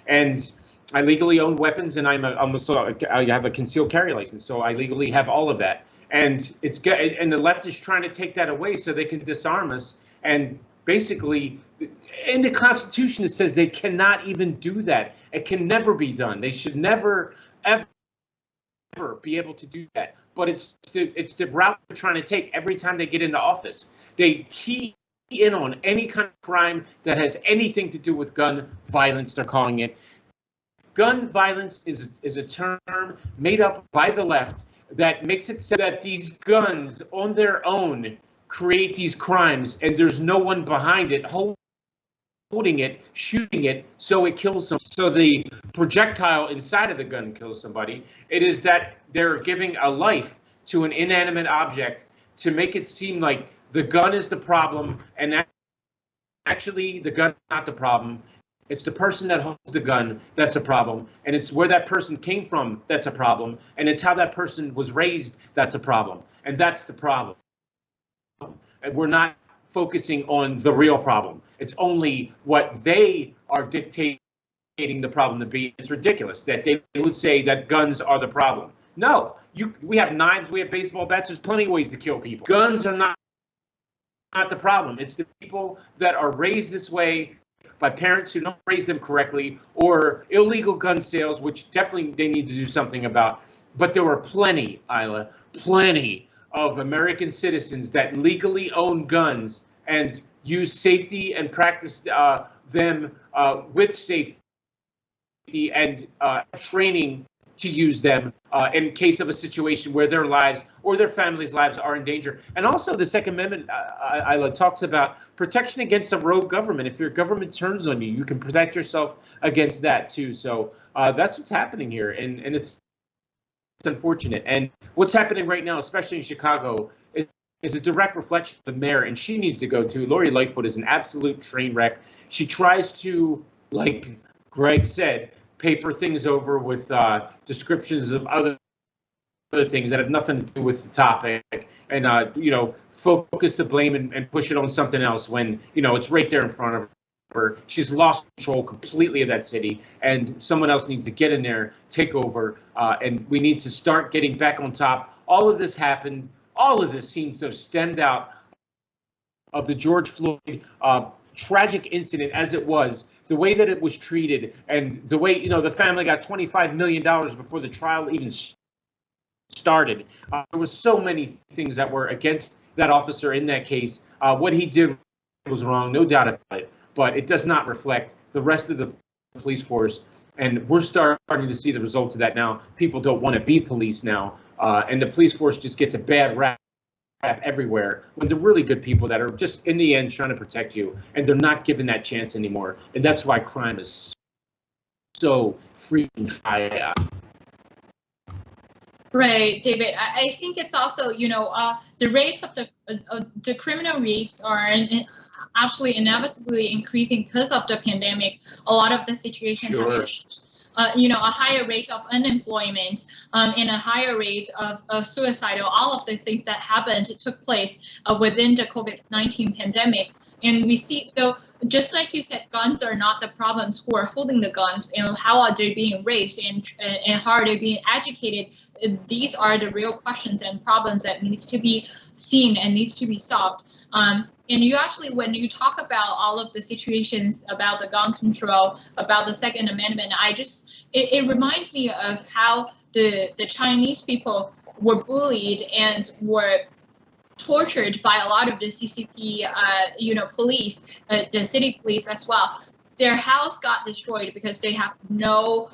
and I legally own weapons, and I have a concealed carry license, so I legally have all of that. And and the left is trying to take that away so they can disarm us. And basically, in the Constitution, it says they cannot even do that. It can never be done. They should never, ever be able to do that. But it's the route they're trying to take every time they get into office. They key in on any kind of crime that has anything to do with gun violence, they're calling it. Gun violence is a term made up by the left that makes it so that these guns on their own create these crimes, and there's no one behind it holding it, shooting it, so it kills them. So the projectile inside of the gun kills somebody. It is that they're giving a life to an inanimate object to make it seem like the gun is the problem, and actually the gun is not the problem. It's the person that holds the gun that's a problem, and it's where that person came from that's a problem, and it's how that person was raised that's a problem, and that's the problem. And we're not focusing on the real problem. It's only what they are dictating the problem to be. It's ridiculous that they would say that guns are the problem. No, we have knives, we have baseball bats. There's plenty of ways to kill people. Guns are not the problem. It's the people that are raised this way by parents who don't raise them correctly, or illegal gun sales, which definitely they need to do something about. But there were plenty, Isla, plenty of American citizens that legally own guns and use safety and practice them with safety and training to use them in case of a situation where their lives or their families' lives are in danger. And also the Second Amendment, Isla, talks about protection against a rogue government. If your government turns on you, you can protect yourself against that too. So that's what's happening here, and it's unfortunate. And what's happening right now, especially in Chicago, is a direct reflection of the mayor, and she needs to go too. Lori Lightfoot is an absolute train wreck. She tries to, like Greg said, paper things over with descriptions of other things that have nothing to do with the topic, and focus the blame and push it on something else when it's right there in front of She's lost control completely of that city, and someone else needs to get in there, take over, and we need to start getting back on top. All of this happened. All of this seems to have stemmed out of the George Floyd tragic incident as it was, the way that it was treated, and the way, the family got $25 million before the trial even started. There was so many things that were against that officer in that case. What he did was wrong, no doubt about it, but it does not reflect the rest of the police force. And we're starting to see the results of that now. People don't want to be police now. And the police force just gets a bad rap everywhere when they're really good people that are just in the end trying to protect you, and they're not given that chance anymore. And that's why crime is so freaking high. Right, David. I think it's also, the rates of the criminal rates are actually inevitably increasing because of the pandemic. A lot of the situation has changed. A higher rate of unemployment and a higher rate of suicidal, all of the things that happened took place within the COVID-19 pandemic. And we see, though, just like you said, guns are not the problems. Who are holding the guns and how are they being raised and how are they being educated? These are the real questions and problems that needs to be seen and needs to be solved. And you actually, when you talk about all of the situations about the gun control, about the Second Amendment, it reminds me of how the Chinese people were bullied and were tortured by a lot of the CCP, police, the city police as well. Their house got destroyed because they have no,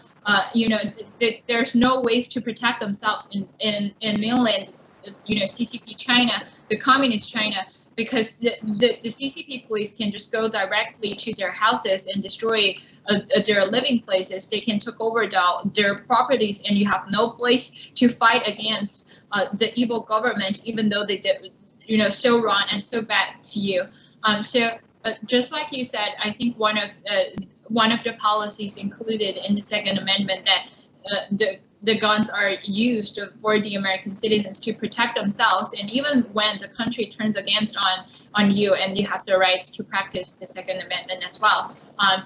there's no ways to protect themselves in mainland, CCP China, the communist China, because the CCP police can just go directly to their houses and destroy their living places. They can take over their properties, and you have no place to fight against the evil government, even though they did, so wrong and so bad to you. Just like you said, I think one of the policies included in the Second Amendment that the guns are used for the American citizens to protect themselves, and even when the country turns against on you, and you have the rights to practice the Second Amendment as well. I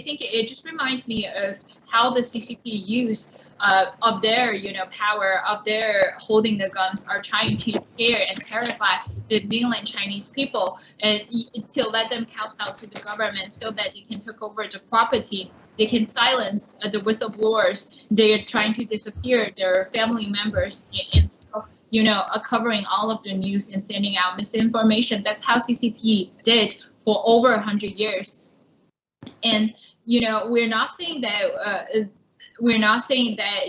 think it just reminds me of how the CCP use of their power, of their holding the guns, are trying to scare and terrify the mainland Chinese people, and to let them kowtow to the government so that they can take over the property. They can silence the whistleblowers. They are trying to disappear their family members and covering all of the news and sending out misinformation. That's how CCP did for over 100 years. And we're not saying that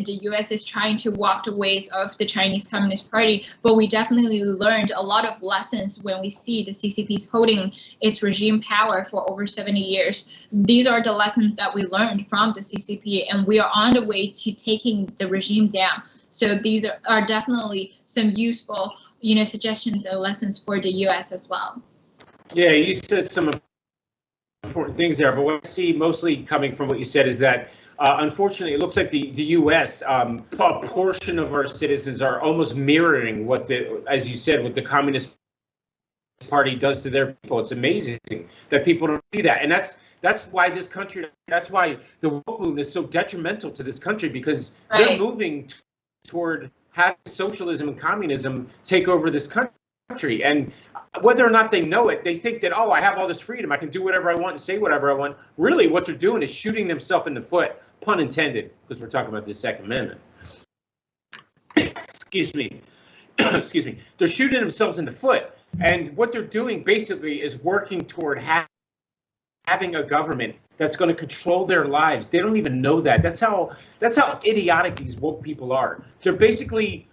the U.S. is trying to walk the ways of the Chinese Communist Party, but we definitely learned a lot of lessons when we see the CCP's holding its regime power for over 70 years. These are the lessons that we learned from the CCP, and we are on the way to taking the regime down. So these are definitely some useful, suggestions and lessons for the U.S. as well. Yeah, you said some important things there, but what I see mostly coming from what you said is that unfortunately, it looks like the U.S. A portion of our citizens are almost mirroring what as you said, what the Communist Party does to their people. It's amazing that people don't see that, and that's why this country, that's why the woke movement is so detrimental to this country, because they're moving toward having socialism and communism take over this country. And whether or not they know it, they think that, oh, I have all this freedom, I can do whatever I want and say whatever I want. Really, what they're doing is shooting themselves in the foot. Pun intended, because we're talking about the Second Amendment. Excuse me. Excuse me. They're shooting themselves in the foot. And what they're doing basically is working toward having a government that's going to control their lives. They don't even know that. That's how idiotic these woke people are. They're basically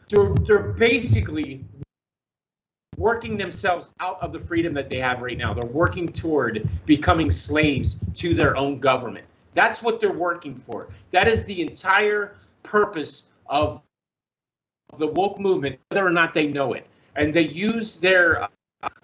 working themselves out of the freedom that they have right now. They're working toward becoming slaves to their own government. That's what they're working for. That is the entire purpose of the woke movement, whether or not they know it. And they use their,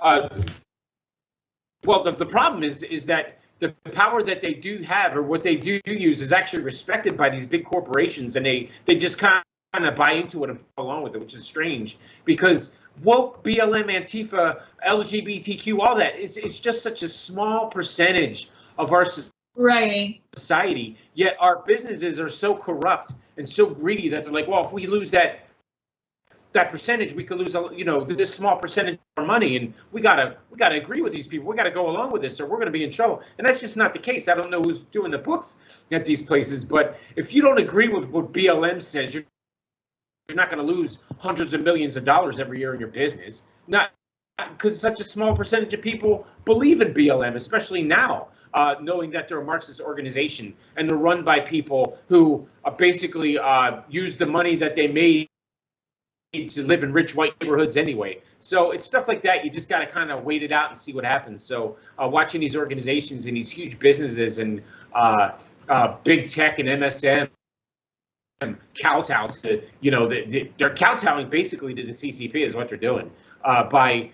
the problem is that the power that they do have, or what they do use, is actually respected by these big corporations, and they just kind of buy into it and follow along with it, which is strange, because woke, BLM, Antifa, LGBTQ, all that. It's just such a small percentage of our society. Yet our businesses are so corrupt and so greedy that they're like, well, if we lose that percentage, we could lose, this small percentage of our money, and we gotta agree with these people. We gotta go along with this, or we're gonna be in trouble. And that's just not the case. I don't know who's doing the books at these places, but if you don't agree with what BLM says, you're not going to lose hundreds of millions of dollars every year in your business. Not because such a small percentage of people believe in BLM, especially now, knowing that they're a Marxist organization and they're run by people who basically use the money that they made to live in rich white neighborhoods anyway. So it's stuff like that. You just got to kind of wait it out and see what happens. So watching these organizations and these huge businesses and big tech and MSM kowtow to, they're kowtowing basically to the CCP is what they're doing by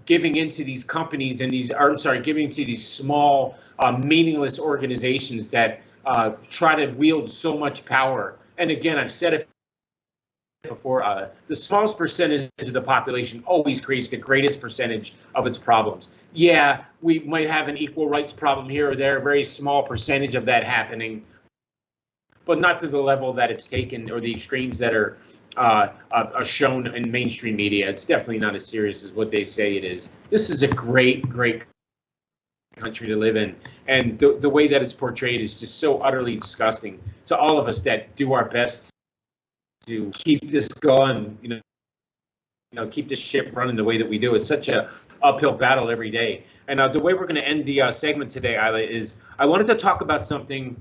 giving into these companies and giving into these small meaningless organizations that try to wield so much power. And again, I've said it before, the smallest percentage of the population always creates the greatest percentage of its problems. Yeah, we might have an equal rights problem here or there, a very small percentage of that happening, but not to the level that it's taken or the extremes that are shown in mainstream media. It's definitely not as serious as what they say it is. This is a great, great country to live in. And the way that it's portrayed is just so utterly disgusting to all of us that do our best to keep this going, keep this ship running the way that we do. It's such a uphill battle every day. And the way we're going to end the segment today, Isla, is I wanted to talk about something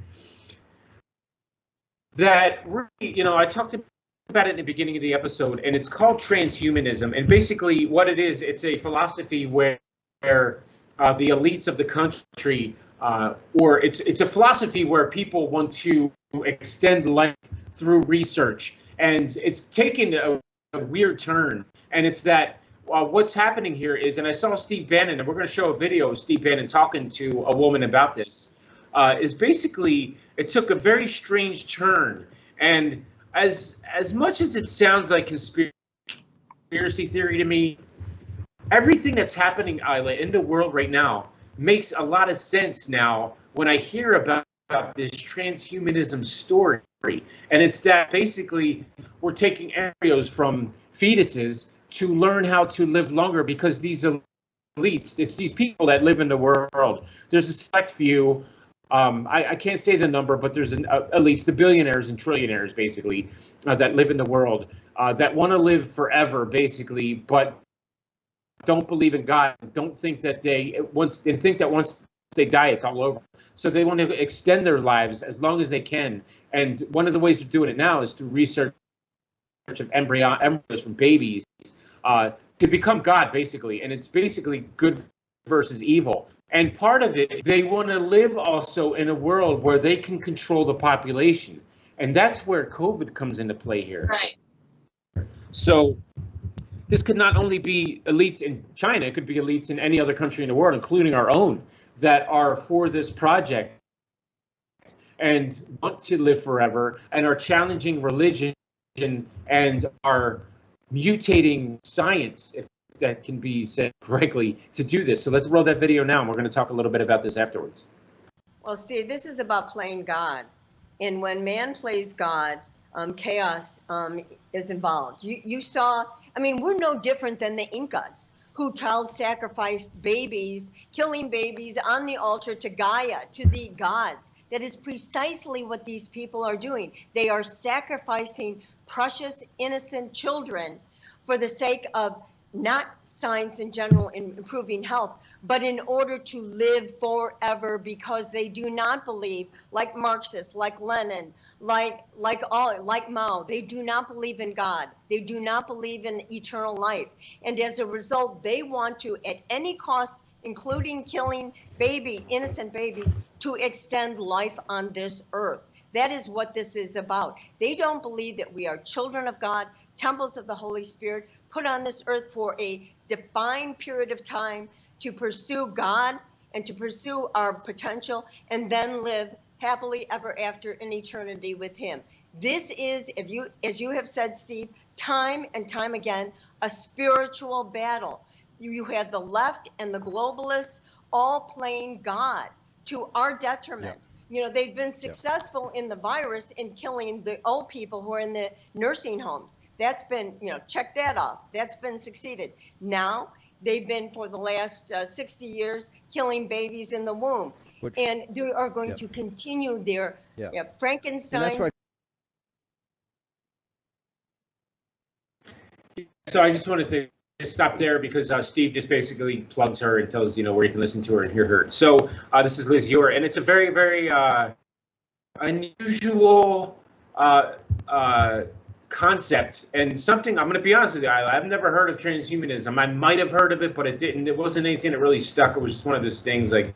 that really, I talked about it in the beginning of the episode, and it's called transhumanism. And basically what it is, it's a philosophy where the elites of the country, or it's a philosophy where people want to extend life through research. And it's taken a weird turn. And it's that what's happening here is, and I saw Steve Bannon, and we're going to show a video of Steve Bannon talking to a woman about this, is basically it took a very strange turn. And as much as it sounds like conspiracy theory to me, everything that's happening, Isla, in the world right now makes a lot of sense now when I hear about this transhumanism story. And it's that basically we're taking embryos from fetuses to learn how to live longer, because these elites, it's these people that live in the world. There's a select few. I can't say the number, but there's elites, the billionaires and trillionaires, basically, that live in the world, that want to live forever, basically, but don't believe in God. Don't think that once they die, it's all over. So they want to extend their lives as long as they can. And one of the ways of doing it now is through research of embryos from babies to become God, basically. And it's basically good versus evil. And part of it, they want to live also in a world where they can control the population. And that's where COVID comes into play here. Right. So this could not only be elites in China, it could be elites in any other country in the world, including our own, that are for this project and want to live forever and are challenging religion and are mutating science, if that can be said correctly, to do this. So let's roll that video now, and we're going to talk a little bit about this afterwards. Well, Steve, this is about playing God. And when man plays God, chaos is involved. You saw, we're no different than the Incas, who child sacrificed babies, killing babies on the altar to Gaia, to the gods. That is precisely what these people are doing. They are sacrificing precious, innocent children for the sake of not science in general in improving health, but in order to live forever, because they do not believe, like Marxists, like Lenin, like Mao, they do not believe in God. They do not believe in eternal life. And as a result, they want to, at any cost, including killing innocent babies, to extend life on this earth. That is what this is about. They don't believe that we are children of God, temples of the Holy Spirit, put on this earth for a defined period of time to pursue God and to pursue our potential, and then live happily ever after in eternity with Him. This is, as you have said, Steve, time and time again, a spiritual battle. You had the left and the globalists all playing God to our detriment. You know, they've been successful in the virus in killing the old people who are in the nursing homes. That's been, check that off. That's been succeeded. Now, they've been for the last 60 years killing babies in the womb. And they are going to continue their Frankenstein. So I just wanted to stop there because Steve just basically plugs her and tells where you can listen to her and hear her. So this is Liz Ure, and it's a very, very unusual concept and something. I'm going to be honest with you, I've never heard of transhumanism. I might have heard of it, but it wasn't anything that really stuck. It was just one of those things like,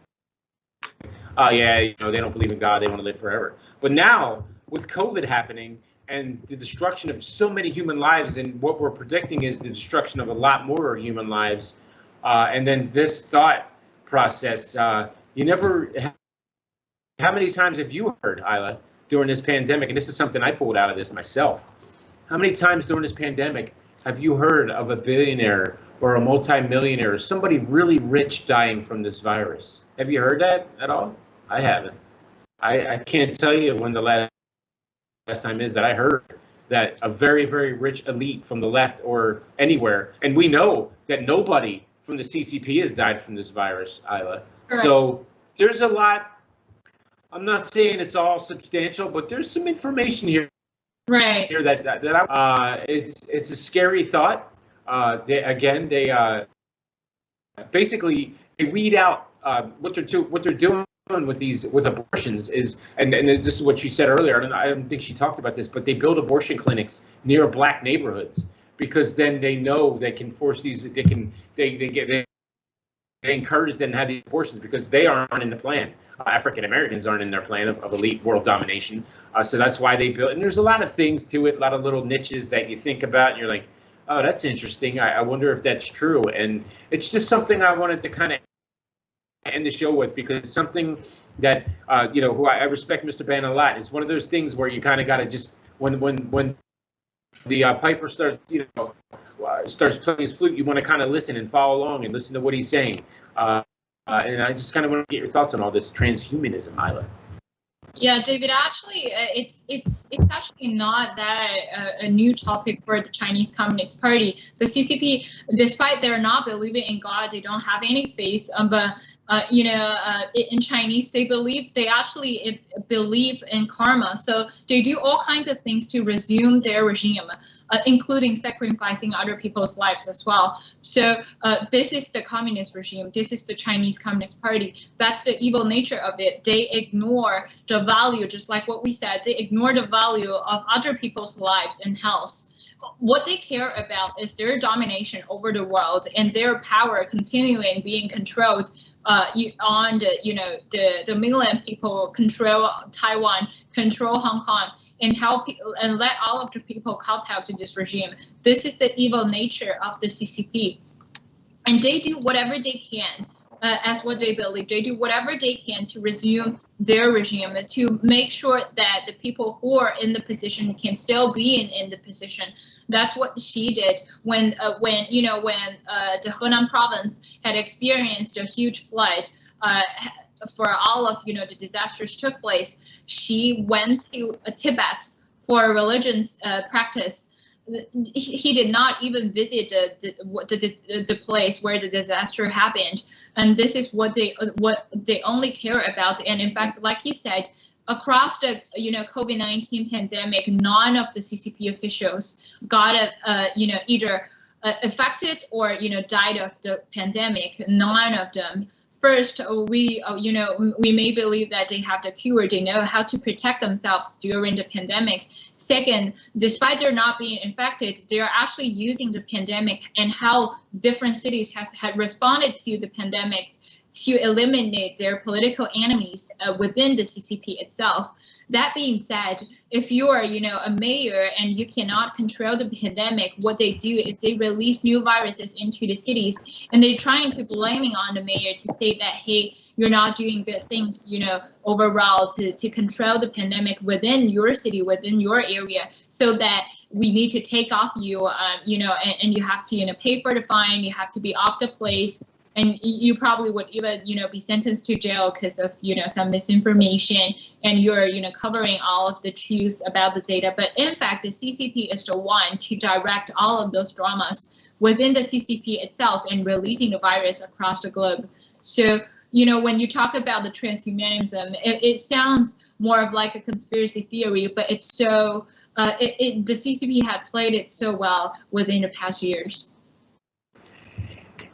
oh yeah, they don't believe in God, they want to live forever. But now with COVID happening and the destruction of so many human lives, and what we're predicting is the destruction of a lot more human lives, and then this thought process, how many times have you heard, Isla, during this pandemic, and this is something I pulled out of this myself, how many times during this pandemic have you heard of a billionaire or a multimillionaire or somebody really rich dying from this virus? Have you heard that at all? I haven't. I can't tell you when the last time is that I heard that a very, very rich elite from the left or anywhere, and we know that nobody from the CCP has died from this virus, Isla. Right. So there's a lot. I'm not saying it's all substantial, but there's some information here. Right. Here that it's a scary thought. They basically weed out what they're doing with abortions is, and this is what she said earlier. I don't think she talked about this, but they build abortion clinics near black neighborhoods because then they know they can force these. They encourage them to have these abortions because they aren't in the plan. African Americans aren't in their plan of elite world domination. So that's why they built. And there's a lot of things to it, a lot of little niches that you think about, and you're like, oh, that's interesting. I wonder if that's true. And it's just something I wanted to kind of end the show with, because it's something that who I respect Mr. Bannon a lot. It's one of those things where you kind of got to just when the piper starts starts playing his flute, you want to kind of listen and follow along and listen to what he's saying. And I just kind of want to get your thoughts on all this transhumanism, Isla. Yeah, David, actually, it's actually not that a new topic for the Chinese Communist Party. So CCP, despite they're not believing in God, they don't have any faith. But in Chinese, they actually believe in karma. So they do all kinds of things to resume their regime, including sacrificing other people's lives as well. So this is the communist regime. This is the Chinese Communist Party. That's the evil nature of it. They ignore the value, just like what we said, they ignore the value of other people's lives and health. What they care about is their domination over the world and their power continuing being controlled on the mainland people, control Taiwan, control Hong Kong, and and let all of the people kowtow to this regime. This is the evil nature of the CCP, and they do whatever they can, as what they believe. They do whatever they can to resume their regime, to make sure that the people who are in the position can still be in the position. That's what she did when the Henan province had experienced a huge flood. For all of the disasters took place, she went to Tibet for religious practice. He did not even visit the place where the disaster happened, and this is what they only care about. And in fact, like you said, across the COVID-19 pandemic, none of the CCP officials got either affected or died of the pandemic. None of them. First, we may believe that they have the cure. They know how to protect themselves during the pandemic. Second, despite their not being infected, they are actually using the pandemic and how different cities had responded to the pandemic to eliminate their political enemies within the CCP itself. That being said, if you are, a mayor and you cannot control the pandemic, what they do is they release new viruses into the cities, and they're trying to blaming on the mayor to say that, hey, you're not doing good things, overall to control the pandemic within your city, within your area, so that we need to take off you, and you have to, pay for the fine, you have to be off the place, and you probably would even, be sentenced to jail because of, some misinformation, and you're, covering all of the truth about the data. But in fact, the CCP is the one to direct all of those dramas within the CCP itself and releasing the virus across the globe. So, when you talk about the transhumanism, it sounds more of like a conspiracy theory, but it's so, the CCP had played it so well within the past years.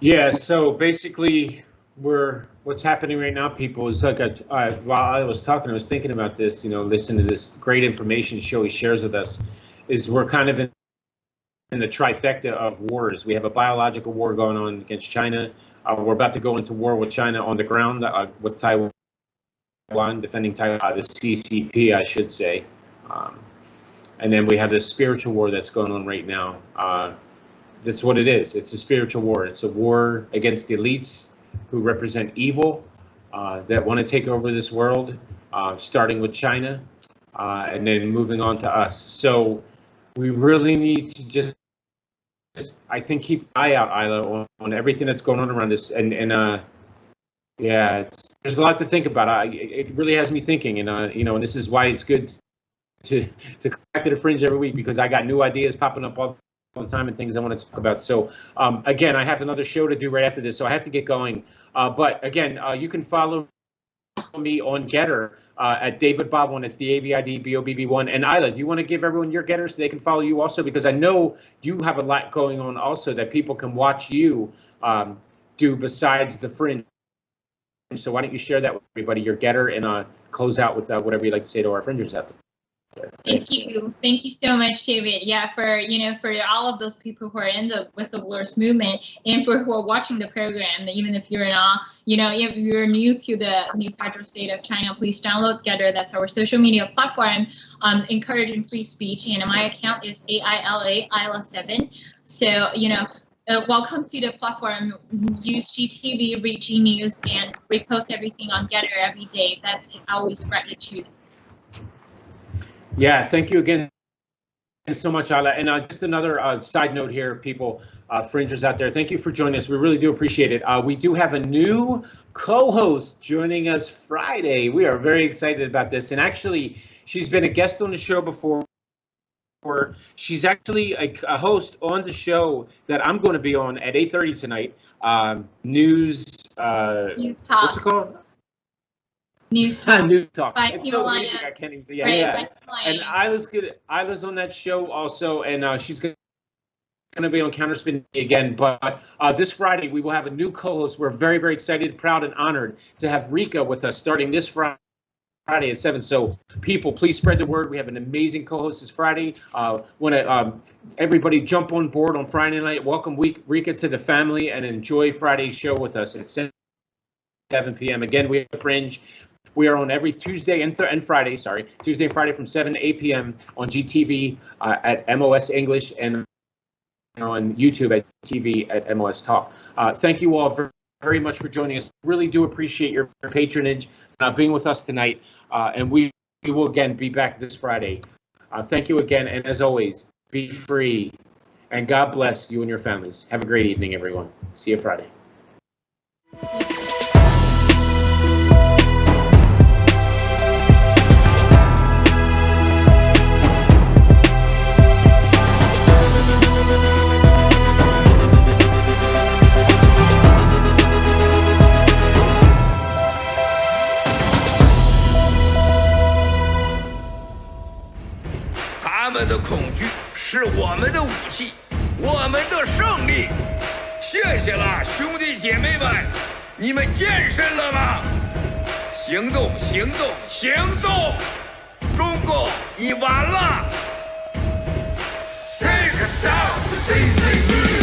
Yeah, so basically, what's happening right now, people, is like while I was talking, I was thinking about this, listening to this great information he shares with us, is we're kind of in the trifecta of wars. We have a biological war going on against China. We're about to go into war with China on the ground, with Taiwan, defending Taiwan, the CCP, I should say. And then we have this spiritual war that's going on right now. That's what it is. It's a spiritual war. It's a war against elites who represent evil, that want to take over this world, starting with China, and then moving on to us. So we really need to just I think, keep an eye out, Isla, on everything that's going on around this. And yeah, there's a lot to think about. It really has me thinking, and and this is why it's good to come back to the Fringe every week, because I got new ideas popping up all the time and things I want to talk about. So again, I have another show to do right after this, so I have to get going. But again, you can follow me on Getter at David Bob 1. It's DAVIDBOBB1. And Isla, do you want to give everyone your Getter so they can follow you also? Because I know you have a lot going on also that people can watch you do besides the Fringe. So why don't you share that with everybody, your Getter, and close out with whatever you'd like to say to our Fringers out there. Thank you so much, David. Yeah, for all of those people who are in the whistleblowers movement, and for who are watching the program, even if you're not, if you're new to the new federal state of China, please download Getter. That's our social media platform encouraging free speech, and my account is Isla7. So welcome to the platform. Use GTV, read G News, and repost everything on Getter every day. That's how we spread the truth. Yeah, thank you again so much, Isla. And just another side note here, people, Fringers out there, thank you for joining us. We really do appreciate it. We do have a new co-host joining us Friday. We are very excited about this. And actually, she's been a guest on the show before. She's actually a host on the show that I'm going to be on at 8:30 tonight. News Talk. What's it called? News Talk. News Talk. By It's so Himalaya. basic, I can't even. Yeah, Right, yeah. by And Isla's good. Isla's on that show also, and she's going to be on Counterspin again. But this Friday we will have a new co-host. We're very, very excited, proud, and honored to have Rika with us starting this Friday at 7. So people, please spread the word. We have an amazing co-host this Friday. Want to everybody jump on board on Friday night. Welcome Rika to the family, and enjoy Friday's show with us at 7 p.m. Again, we have Fringe. We are on every Tuesday and Friday, Tuesday and Friday from 7 to 8 p.m. on GTV at MOS English, and on YouTube at TV at MOS Talk. Thank you all very, very much for joining us. Really do appreciate your patronage, being with us tonight. And we will again be back this Friday. Thank you again. And as always, be free, and God bless you and your families. Have a great evening, everyone. See you Friday.他们的恐惧是我们的武器，我们的胜利。谢谢了，兄弟姐妹们，你们健身了吗？行动，行动，行动！中共，你完了 ！Take down the CCP！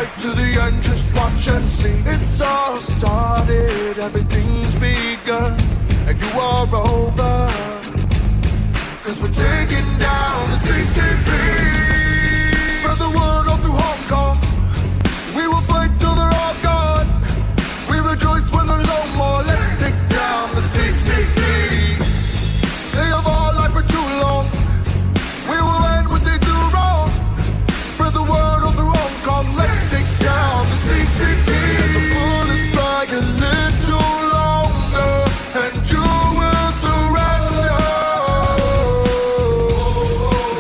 fight to the end, just watch and see. It's all started, everything's begun, and you are over. Cause we're taking down the CCP. Spread the word all through Hong Kong. We will fight till they're all gone. We rejoice when there's no more. Let's take down the CCP. They have all lied for too long. We will end what they do wrong. Spread the word all through Hong Kong. Let's take down the CCP. Let the bullets fly a little longer, and you will surrender.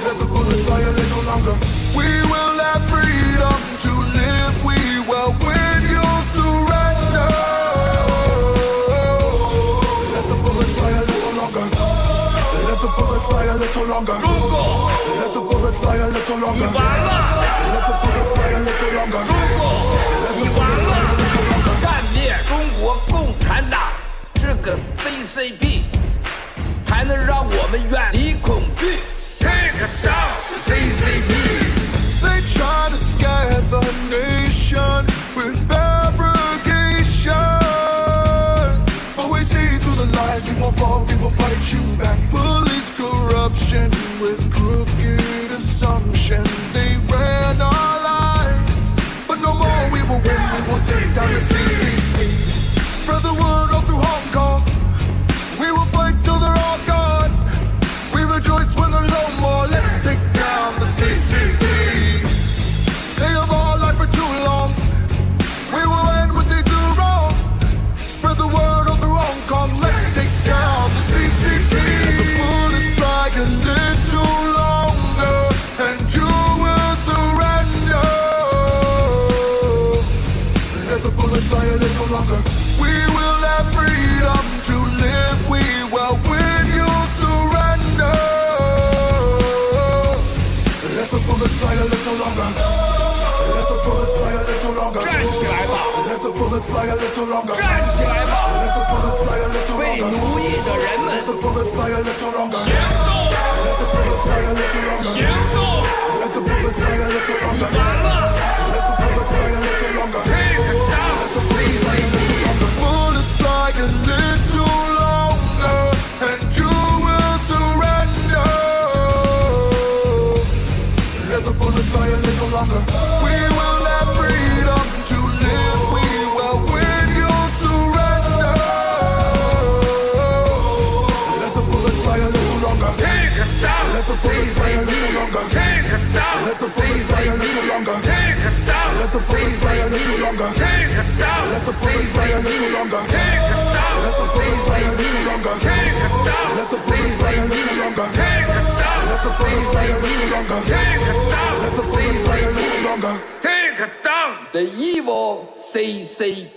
Let the bullets fly a little longer. We will have freedom to live. We will win. You'll surrender. Let the bullets fly a little longer. Let the bullets fly a little longer. Let the bullets fly a little longer. Let the bullets fly a little longer. 你完了！干灭中国共产党这个 CCP， 还能让我们远离恐惧。Take down CCP。 They try to scare the nation with fabrication, but we see through the lies. We won't fall, we will fight you back. Police corruption with crooked assumption. They ran our lives, but no more. We will win. We will take down the CCP. Spread the word all through Hong Kong. We will fight till they're all gone. We rejoice when there's no more. Let's take down the CCP. They have all lied for too long. We will end what they do wrong. Spread the word all through Hong Kong. Let's take down the CCP. Let the bullets fly a little longer, and you will surrender. Let the bullets fly a little longer. We will have freedom to live. We will win. You'll surrender. Let the bullets fly a little longer. Let the bullets fly a little longer. 站起来吧！ Let the bullets fly a little longer. 站起来吧！ Let the bullets fly a little longer. 被奴役的人们， Let the bullets fly a little longer. 行动！ Let the bullets fly a little longer. 行动！ Let the bullets fly a little 你 longer. 完了！ Let the bullets fly a little longer. Take down CCP。 Bullets fly a little longer, and you will surrender. Let the bullets fly a little longer. We will have freedom to live. We will win. You'll surrender. Let the bullets fly a little longer. Take down Let the bullets fly a little longer. Take down Let the bullets fly a little longer. Take down Let the bullets fly a little longer. Take down Let the bullets fly a little longer. Take down Let the bullets fly a little longer. Take down Let the bullets fly a little longer. Take down Let the bullets fly a little longer. Take down Let the bullets fly a little longer. Take down the evil CCP.